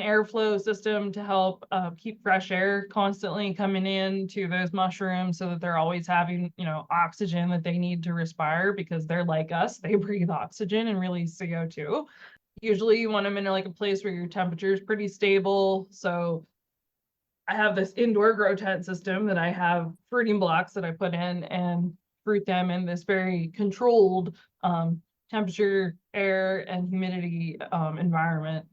airflow system to help keep fresh air constantly coming in to those mushrooms so that they're always having oxygen that they need to respire because they're like us, they breathe oxygen and release CO2. Usually you want them in like a place where your temperature is pretty stable. So I have this indoor grow tent system that I have fruiting blocks that I put in and fruit them in this very controlled temperature, air, and humidity environment.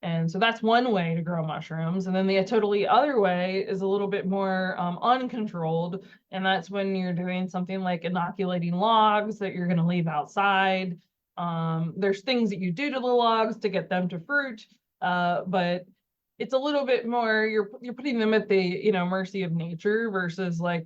And so that's one way to grow mushrooms. And then the totally other way is a little bit more uncontrolled. And that's when you're doing something like inoculating logs that you're going to leave outside. There's things that you do to the logs to get them to fruit, but it's a little bit more, you're putting them at the mercy of nature versus like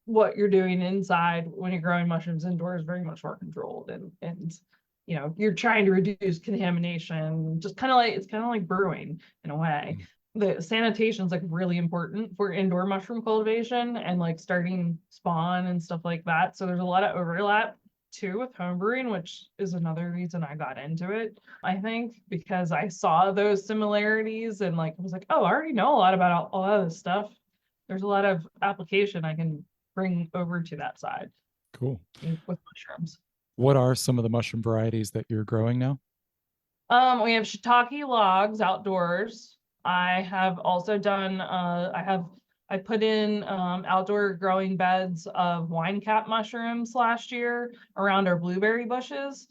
what you're doing inside when you're growing mushrooms indoors, very much more controlled and you're trying to reduce contamination, just kind of like, it's kind of like brewing in a way. The sanitation is like really important for indoor mushroom cultivation and like starting spawn and stuff like that. So there's a lot of overlap too with home brewing, which is another reason I got into it, I think, because I saw those similarities and like I was like, oh, I already know a lot about all of this stuff. There's a lot of application I can bring over to that side Cool. with mushrooms. What are some of the mushroom varieties that you're growing now? We have shiitake logs outdoors. I have also done, I put in outdoor growing beds of wine cap mushrooms last year around our blueberry bushes.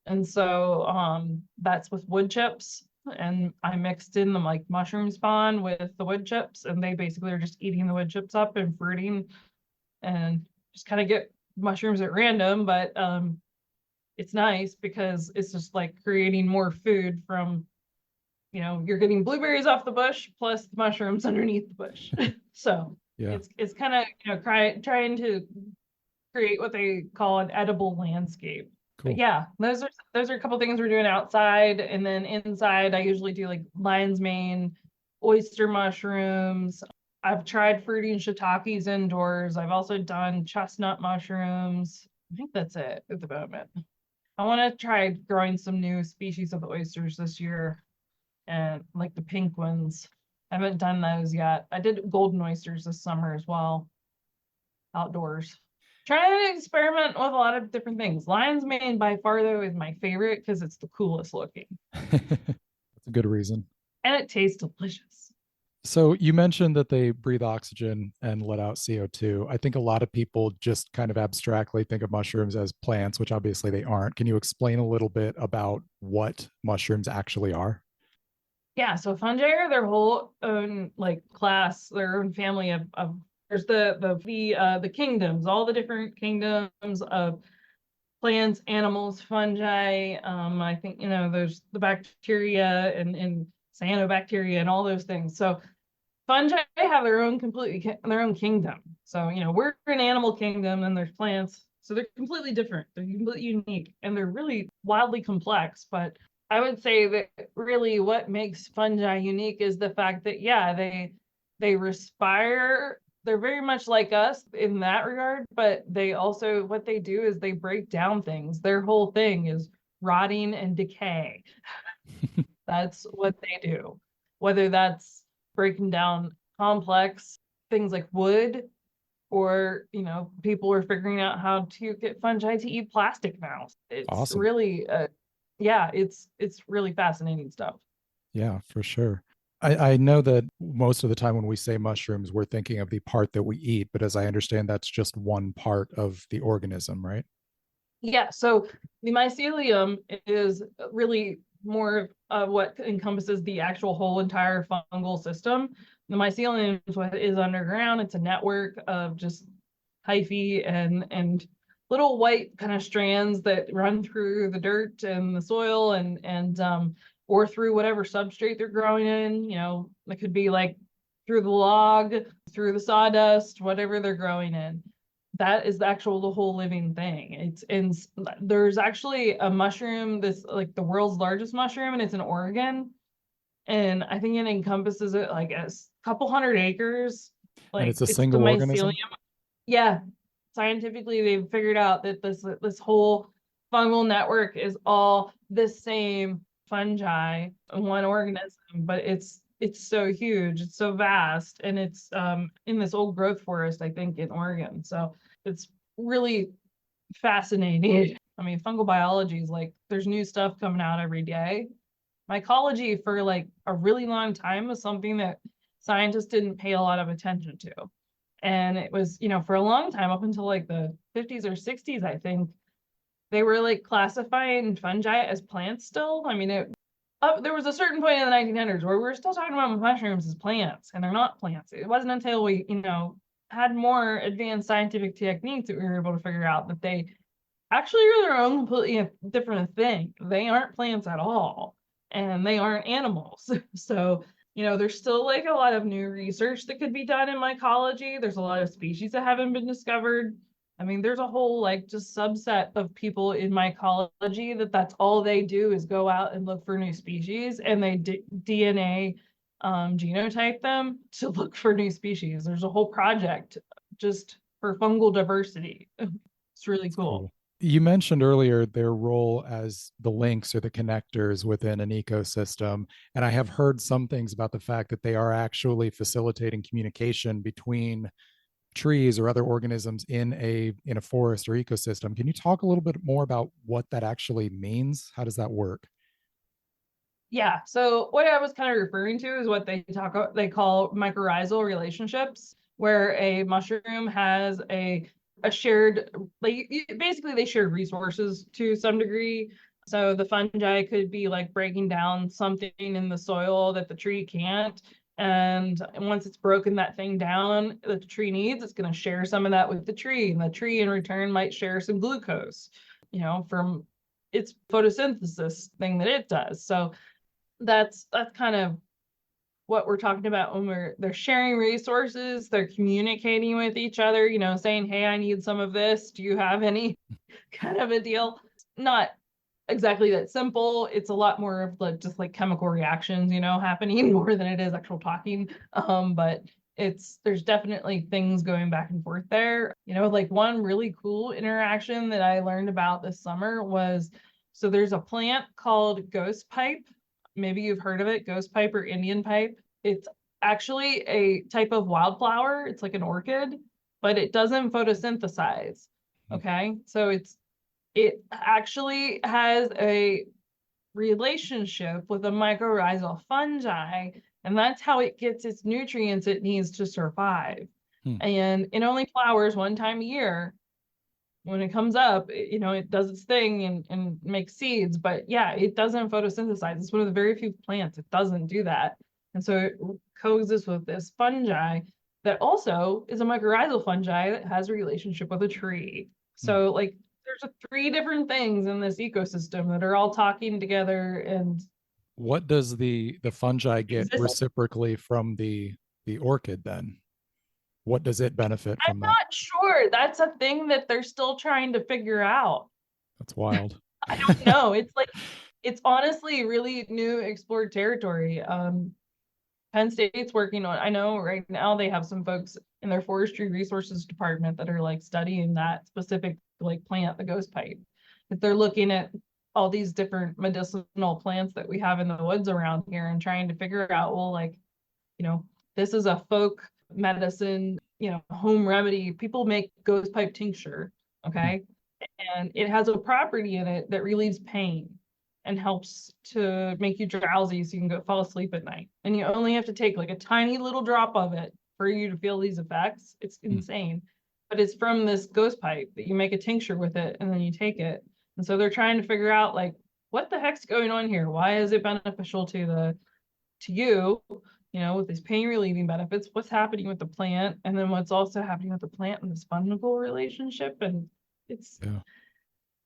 And so that's with wood chips. And I mixed in the like mushroom spawn with the wood chips, and they basically are just eating the wood chips up and fruiting and just kind of get mushrooms at random. But it's nice because it's just like creating more food from, you're getting blueberries off the bush plus the mushrooms underneath the bush. So Yeah. it's kind of, trying to create what they call an edible landscape. Cool. But yeah, those are a couple things we're doing outside, and then inside I usually do like lion's mane, oyster mushrooms. I've tried fruiting shiitakes indoors. I've also done chestnut mushrooms. I think that's it at the moment. I want to try growing some new species of oysters this year, and like the pink ones. I haven't done those yet. I did golden oysters this summer as well, outdoors. Trying to experiment with a lot of different things. Lion's mane by far though is my favorite because it's the coolest looking. That's a good reason. And it tastes delicious. So you mentioned that they breathe oxygen and let out CO2. I think a lot of people just kind of abstractly think of mushrooms as plants, which obviously they aren't. Can you explain a little bit about what mushrooms actually are? Yeah, so fungi are their whole own like class, their own family of there's the kingdoms, all the different kingdoms of plants, animals, fungi. I think there's the bacteria and cyanobacteria and all those things. So fungi have their own their own kingdom. So we're an animal kingdom, and there's plants, so they're completely different. They're completely unique, and they're really wildly complex. But I would say that really what makes fungi unique is the fact that they respire. They're very much like us in that regard, but they also, what they do is they break down things. Their whole thing is rotting and decay. That's what they do. Whether that's breaking down complex things like wood, or people are figuring out how to get fungi to eat plastic now. It's Awesome. Really it's really fascinating stuff. Yeah, for sure. I know that most of the time when we say mushrooms, we're thinking of the part that we eat, but as I understand, that's just one part of the organism, right? Yeah, so the mycelium is really more of what encompasses the actual whole entire fungal system. The mycelium is what is underground. It's a network of just hyphae and little white kind of strands that run through the dirt and the soil and or through whatever substrate they're growing in. It could be like through the log, through the sawdust, whatever they're growing in. That is the whole living thing. There's actually a mushroom that's like the world's largest mushroom, and it's in Oregon. And I think it encompasses it like a couple hundred acres. And Like it's a it's the single organism? mycelium. Yeah, scientifically they've figured out that this whole fungal network is all the same fungi in one organism, but it's so huge, it's so vast, and it's in this old growth forest, I think, in Oregon. So it's really fascinating. I mean, fungal biology is like there's new stuff coming out every day. Mycology for like a really long time was something that scientists didn't pay a lot of attention to. And it was, for a long time, up until like the 50s or 60s, I think, they were like classifying fungi as plants still. I mean, there was a certain point in the 1900s where we were still talking about mushrooms as plants, and they're not plants. It wasn't until we, had more advanced scientific techniques that we were able to figure out that they actually are their own completely different thing. They aren't plants at all, and they aren't animals. So there's still like a lot of new research that could be done in mycology. There's a lot of species that haven't been discovered. I mean, there's a whole like just subset of people in mycology that's all they do is go out and look for new species, and they DNA genotype them to look for new species. There's a whole project just for fungal diversity. It's really cool. Cool. You mentioned earlier their role as the links or the connectors within an ecosystem. And I have heard some things about the fact that they are actually facilitating communication between trees or other organisms in a forest or ecosystem. Can you talk a little bit more about what that actually means? How does that work? Yeah. So what I was kind of referring to is what they call mycorrhizal relationships, where a mushroom has a shared, like basically they share resources to some degree. So the fungi could be like breaking down something in the soil that the tree can't. And once it's broken that thing down that the tree needs, it's going to share some of that with the tree. And the tree in return might share some glucose, from its photosynthesis thing that it does. So that's kind of what we're talking about when they're sharing resources, they're communicating with each other, saying, hey, I need some of this. Do you have any kind of a deal? Not exactly that simple. It's a lot more of like just like chemical reactions, happening more than it is actual talking. But there's definitely things going back and forth there. Like one really cool interaction that I learned about this summer was, so there's a plant called ghost pipe. Maybe you've heard of it, ghost pipe or Indian pipe. It's actually a type of wildflower. It's like an orchid, but it doesn't photosynthesize. Okay. So it actually has a relationship with a mycorrhizal fungi, and that's how it gets its nutrients it needs to survive. Hmm. And it only flowers one time a year. When it comes up, it does its thing and makes seeds, but yeah, it doesn't photosynthesize. It's one of the very few plants it doesn't do that. And so it coexists with this fungi that also is a mycorrhizal fungi that has a relationship with a tree. So like there's three different things in this ecosystem that are all talking together. And What does the fungi get exist. reciprocally from the orchid then? What does it benefit I'm from that? not sure. That's a thing that they're still trying to figure out. That's wild. I don't know. It's honestly really new explored territory. Penn State's working on, I know right now they have some folks in their forestry resources department that are like studying that specific like plant, the ghost pipe. That they're looking at all these different medicinal plants that we have in the woods around here and trying to figure out, well, like, this is a folk medicine, home remedy. People make ghost pipe tincture, okay? And it has a property in it that relieves pain and helps to make you drowsy so you can go fall asleep at night. And you only have to take like a tiny little drop of it for you to feel these effects. It's insane. But it's from this ghost pipe that you make a tincture with it and then you take it. And so they're trying to figure out like what the heck's going on here? Why is it beneficial to you, with these pain relieving benefits? What's happening with the plant? And then what's also happening with the plant and this fungal relationship? And it's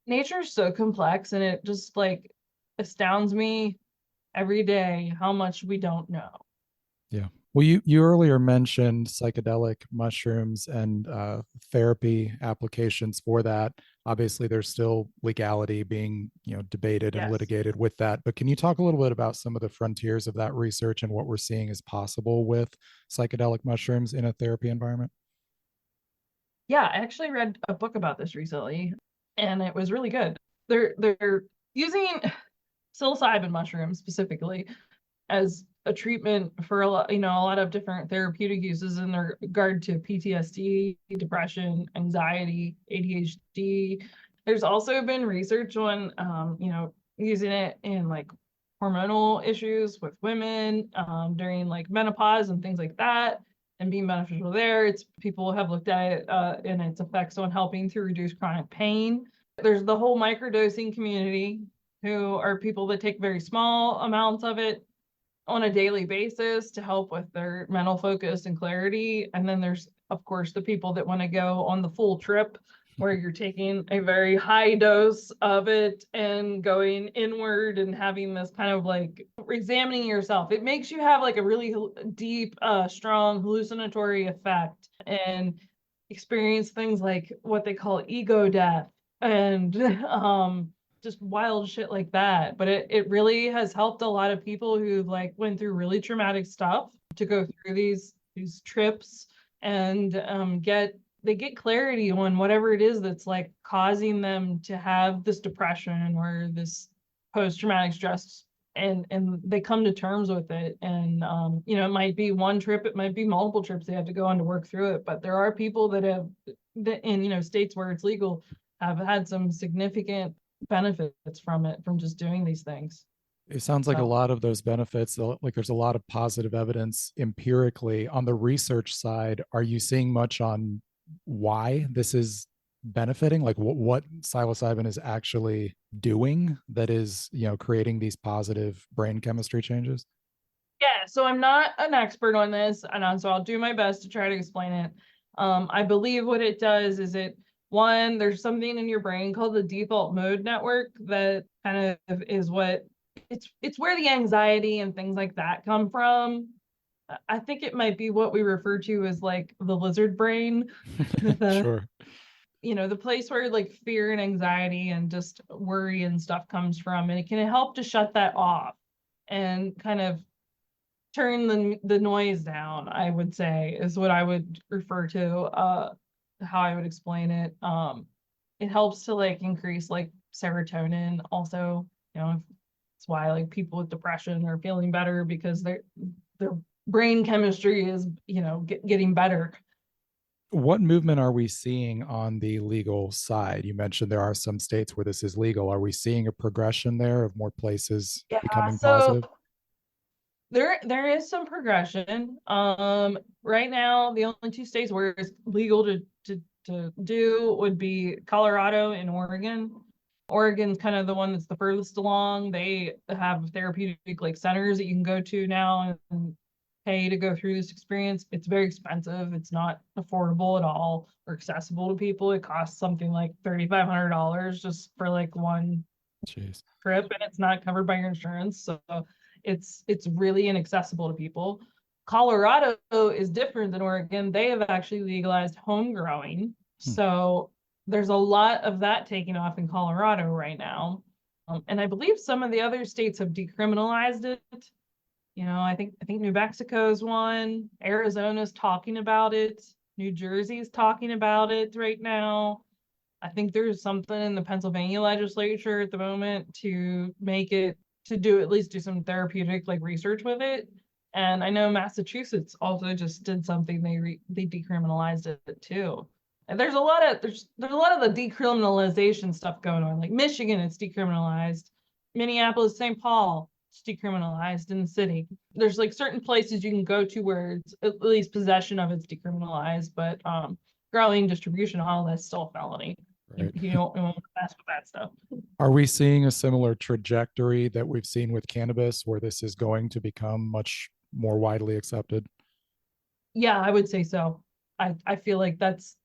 nature's so complex, and it just like astounds me every day how much we don't know. Yeah. Well, you earlier mentioned psychedelic mushrooms and therapy applications for that. Obviously, there's still legality being debated and Yes. litigated with that. But can you talk a little bit about some of the frontiers of that research and what we're seeing is possible with psychedelic mushrooms in a therapy environment? Yeah, I actually read a book about this recently, and it was really good. They're using psilocybin mushrooms specifically as a treatment for a lot of different therapeutic uses in regard to PTSD, depression, anxiety, ADHD. There's also been research on, using it in like hormonal issues with women during like menopause and things like that, and being beneficial there. People have looked at it and its effects on helping to reduce chronic pain. There's the whole microdosing community, who are people that take very small amounts of it on a daily basis to help with their mental focus and clarity. And then there's, of course, the people that want to go on the full trip where you're taking a very high dose of it and going inward and having this kind of like examining yourself. It makes you have like a really deep, strong hallucinatory effect. And experience things like what they call ego death and just wild shit like that. But it really has helped a lot of people who like went through really traumatic stuff to go through these trips and get clarity on whatever it is that's like causing them to have this depression or this post-traumatic stress, and they come to terms with it. And it might be one trip, it might be multiple trips they have to go on to work through it, but there are people that have that in states where it's legal have had some significant benefits from it, from just doing these things. It sounds like a So lot of those benefits, like there's a lot of positive evidence empirically. On the research side, are you seeing much on why this is benefiting? Like what psilocybin is actually doing that is, creating these positive brain chemistry changes? yeah, so I'm not an expert on this, and so I'll do my best to try to explain it. I believe what it does is there's something in your brain called the default mode network that kind of is what it's where the anxiety and things like that come from. I think it might be what we refer to as like the lizard brain, the Sure. the place where like fear and anxiety and just worry and stuff comes from, and it can help to shut that off and kind of turn the noise down, I would say, is what I would refer to, how I would explain it. It helps to like increase like serotonin also. It's why like people with depression are feeling better, because their brain chemistry is getting better. What movement are we seeing on the legal side? You mentioned there are some states where this is legal. Are we seeing a progression there of more places Yeah, becoming so positive? there is some progression. Right now, the only two states where it's legal to do would be Colorado and Oregon. Oregon's kind of the one that's the furthest along. They have therapeutic like centers that you can go to now and pay to go through this experience. It's very expensive. It's not affordable at all or accessible to people. It costs something like $3,500 just for like one Jeez. trip, and it's not covered by your insurance. So it's really inaccessible to people. Colorado is different than Oregon. They have actually legalized home growing. Hmm. So there's a lot of that taking off in Colorado right now. And I believe some of the other states have decriminalized it. I think New Mexico's one. Arizona's talking about it. New Jersey's talking about it right now. I think there's something in the Pennsylvania legislature at the moment to make it, to do at least do some therapeutic like research with it. And I know Massachusetts also just did something, they decriminalized it too. And there's a lot of the decriminalization stuff going on. Like Michigan, it's decriminalized. Minneapolis, St. Paul, it's decriminalized in the city. There's like certain places you can go to where it's at least possession of it's decriminalized, but growing, distribution, all that's still a felony. Right. You don't mess with that stuff. Are we seeing a similar trajectory that we've seen with cannabis where this is going to become much more widely accepted? Yeah, I would say so. I feel like that's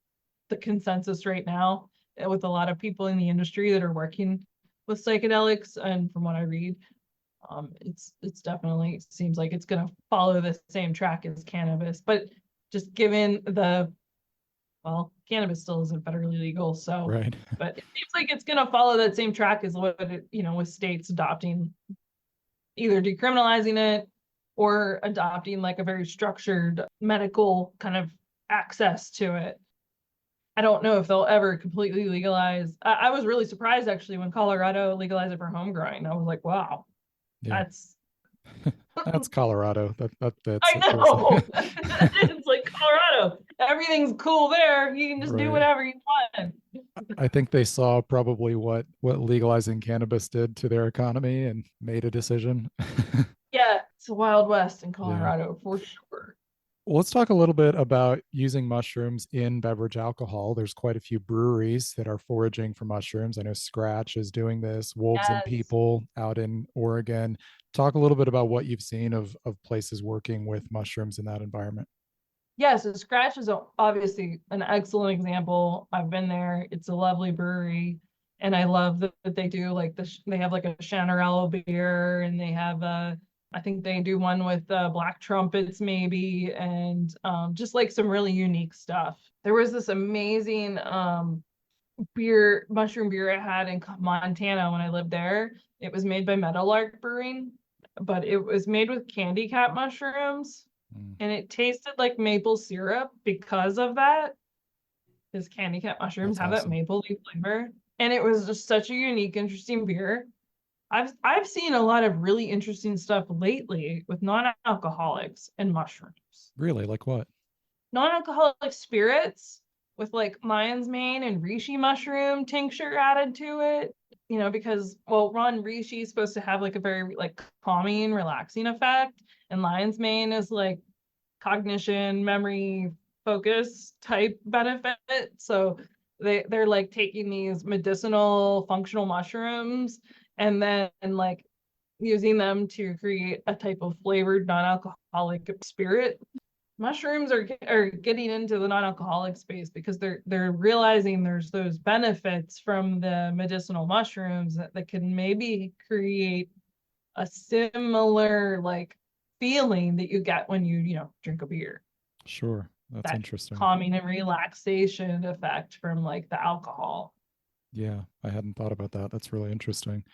the consensus right now, with a lot of people in the industry that are working with psychedelics. And from what I read, it's definitely seems like it's going to follow the same track as cannabis, but just given cannabis still isn't federally legal, so, Right. but it seems like it's going to follow that same track as what it, with states adopting, either decriminalizing it or adopting like a very structured medical kind of access to it. I don't know if they'll ever completely legalize. I was really surprised actually when Colorado legalized it for home growing. I was like, wow, Yeah. that's That's Colorado. That fits. I know. It's like Colorado. Everything's cool there. You can just do Right. whatever you want. I think they saw probably what legalizing cannabis did to their economy and made a decision. Yeah, it's a Wild West in Yeah. Colorado for sure. Well, let's talk a little bit about using mushrooms in beverage alcohol. There's quite a few breweries that are foraging for mushrooms. I know Scratch is doing this, Wolves and Yes. People out in Oregon. Talk a little bit about what you've seen of places working with mushrooms in that environment. Yeah, so Scratch is obviously an excellent example. I've been there. It's a lovely brewery. And I love that they do like they have like a Chanarello beer, and they have I think they do one with black trumpets maybe, and just like some really unique stuff. There was this amazing mushroom beer I had in Montana when I lived there. It was made by Meadowlark Brewing, but it was made with candy cat mushrooms, and it tasted like maple syrup because of that. Because candy cat mushrooms That's have that awesome. mapley flavor, and it was just such a unique, interesting beer. I've seen a lot of really interesting stuff lately with non-alcoholics and mushrooms. Really? Like what? Non-alcoholic spirits with like lion's mane and reishi mushroom tincture added to it. Because Ron reishi is supposed to have like a very like calming, relaxing effect, and lion's mane is like cognition, memory, focus type benefit. So they're like taking these medicinal functional mushrooms and then like using them to create a type of flavored non-alcoholic spirit. Mushrooms are getting into the non-alcoholic space because they're realizing there's those benefits from the medicinal mushrooms that can maybe create a similar like feeling that you get when you drink a beer. Sure. That's That interesting. calming and relaxation effect from like the alcohol. Yeah, I hadn't thought about that. That's really interesting.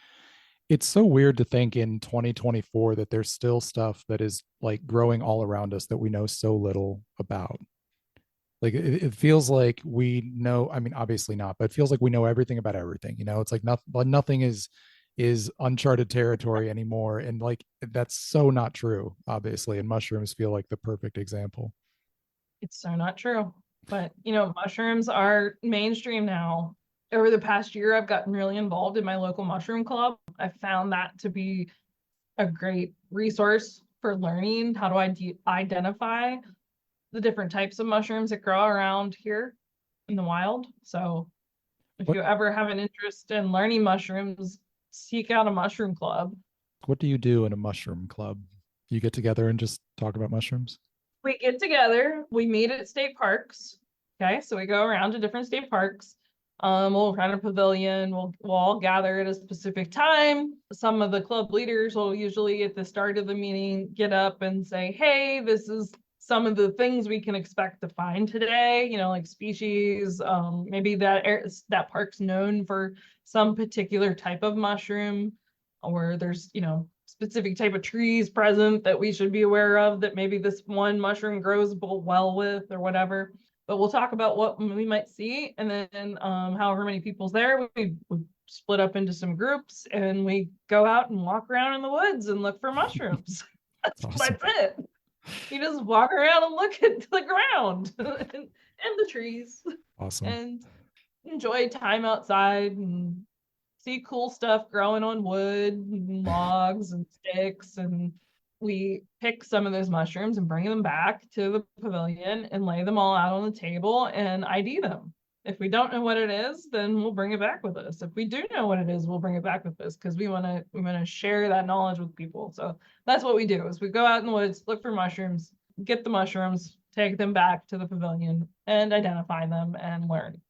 It's so weird to think in 2024 that there's still stuff that is like growing all around us that we know so little about. Like it feels like we know, I mean, obviously not, but it feels like we know everything about everything. It's like nothing is uncharted territory anymore. And like that's so not true, obviously. And mushrooms feel like the perfect example. It's so not true. But mushrooms are mainstream now. Over the past year, I've gotten really involved in my local mushroom club. I found that to be a great resource for learning how to identify the different types of mushrooms that grow around here in the wild. So if What you ever have an interest in learning mushrooms, seek out a mushroom club. what do you do in a mushroom club? You get together and just talk about mushrooms? We get together, we meet at state parks. Okay, so we go around to different state parks. We'll run a pavilion. We'll all gather at a specific time. Some of the club leaders will usually at the start of the meeting get up and say, "Hey, this is some of the things we can expect to find today." Like species. Maybe that park's known for some particular type of mushroom, or there's specific type of trees present that we should be aware of that maybe this one mushroom grows well with or whatever. But we'll talk about what we might see, and then however many people's there, we split up into some groups and we go out and walk around in the woods and look for mushrooms. That's awesome. That's it. You just walk around and look at the ground and the trees Awesome. and enjoy time outside and see cool stuff growing on wood and logs and sticks. And we pick some of those mushrooms and bring them back to the pavilion and lay them all out on the table and ID them. If we don't know what it is, then we'll bring it back with us. If we do know what it is, we'll bring it back with us because we want to share that knowledge with people. So that's what we do is we go out in the woods, look for mushrooms, get the mushrooms, take them back to the pavilion and identify them and learn.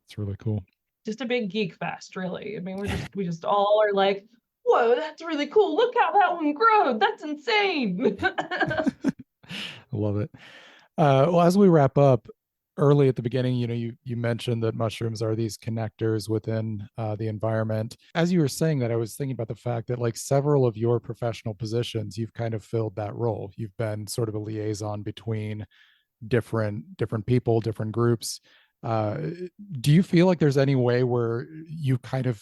It's really cool. Just a big geek fest, really. I mean, we just all are like, whoa, that's really cool. Look how that one grew. That's insane. I love it. Well, as we wrap up, early at the beginning, you mentioned that mushrooms are these connectors within the environment. As you were saying that, I was thinking about the fact that like several of your professional positions, you've kind of filled that role. You've been sort of a liaison between different people, different groups. Do you feel like there's any way where you kind of,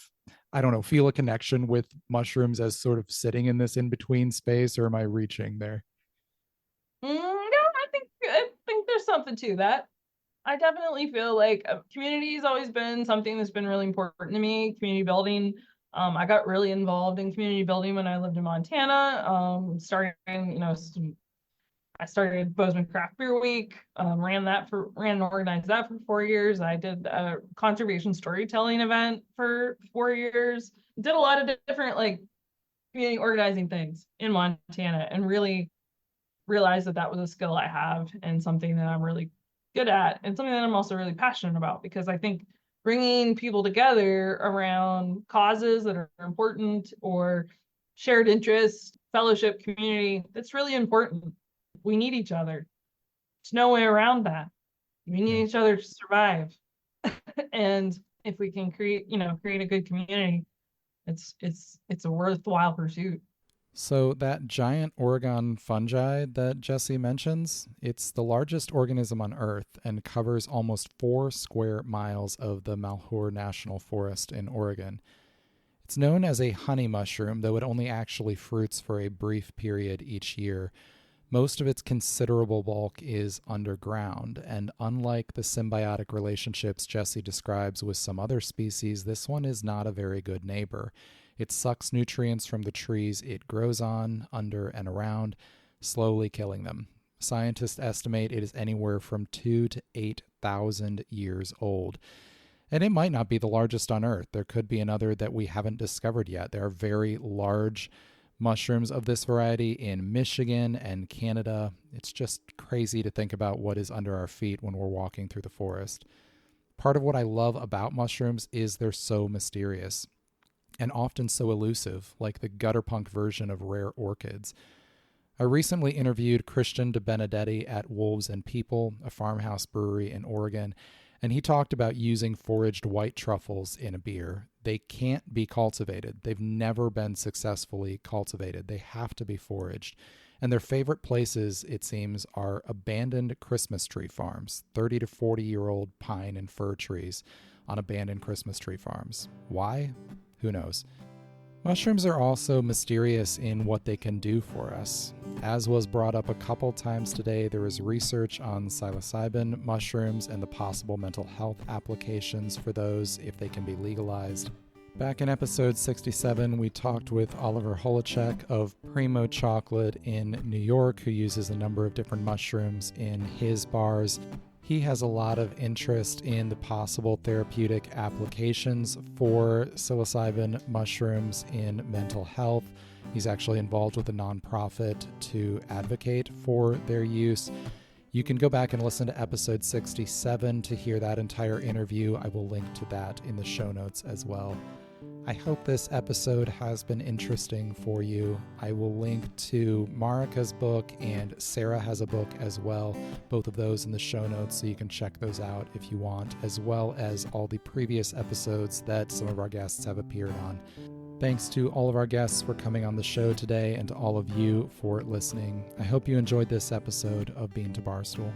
I don't know, feel a connection with mushrooms as sort of sitting in this in between space, or am I reaching there? No, I think there's something to that. I definitely feel like community has always been something that's been really important to me. Community building. I got really involved in community building when I lived in Montana. I started Bozeman Craft Beer Week, ran and organized that for 4 years. I did a conservation storytelling event for 4 years. Did a lot of different like community organizing things in Montana, and really realized that was a skill I have and something that I'm really good at, and something that I'm also really passionate about, because I think bringing people together around causes that are important or shared interests, fellowship, community. That's really important. We need each other. There's no way around that. We need each other to survive. And if we can create a good community, it's a worthwhile pursuit. So that giant Oregon fungi that Jesse mentions, it's the largest organism on Earth and covers almost 4 square miles of the Malheur National Forest in Oregon. It's known as a honey mushroom, though it only actually fruits for a brief period each year. Most of its considerable bulk is underground, and unlike the symbiotic relationships Jesse describes with some other species, this one is not a very good neighbor. It sucks nutrients from the trees it grows on, under, and around, slowly killing them. Scientists estimate it is anywhere from 2,000 to 8,000 years old. And it might not be the largest on Earth. There could be another that we haven't discovered yet. There are very large mushrooms of this variety in Michigan and Canada. It's just crazy to think about what is under our feet when we're walking through the forest. Part of what I love about mushrooms is they're so mysterious and often so elusive, like the gutter punk version of rare orchids. I recently interviewed Christian de Benedetti at Wolves and People, a farmhouse brewery in Oregon, and he talked about using foraged white truffles in a beer. They can't be cultivated. They've never been successfully cultivated. They have to be foraged. And their favorite places, it seems, are abandoned Christmas tree farms, 30 to 40-year-old pine and fir trees on abandoned Christmas tree farms. Why? Who knows? Mushrooms are also mysterious in what they can do for us. As was brought up a couple times today, there is research on psilocybin mushrooms and the possible mental health applications for those if they can be legalized. Back in episode 67, we talked with Oliver Holacek of Primo Chocolate in New York, who uses a number of different mushrooms in his bars. He has a lot of interest in the possible therapeutic applications for psilocybin mushrooms in mental health. He's actually involved with a nonprofit to advocate for their use. You can go back and listen to episode 67 to hear that entire interview. I will link to that in the show notes as well. I hope this episode has been interesting for you. I will link to Marika's book, and Sarah has a book as well, both of those in the show notes, so you can check those out if you want, as well as all the previous episodes that some of our guests have appeared on. Thanks to all of our guests for coming on the show today and to all of you for listening. I hope you enjoyed this episode of Bean to Barstool.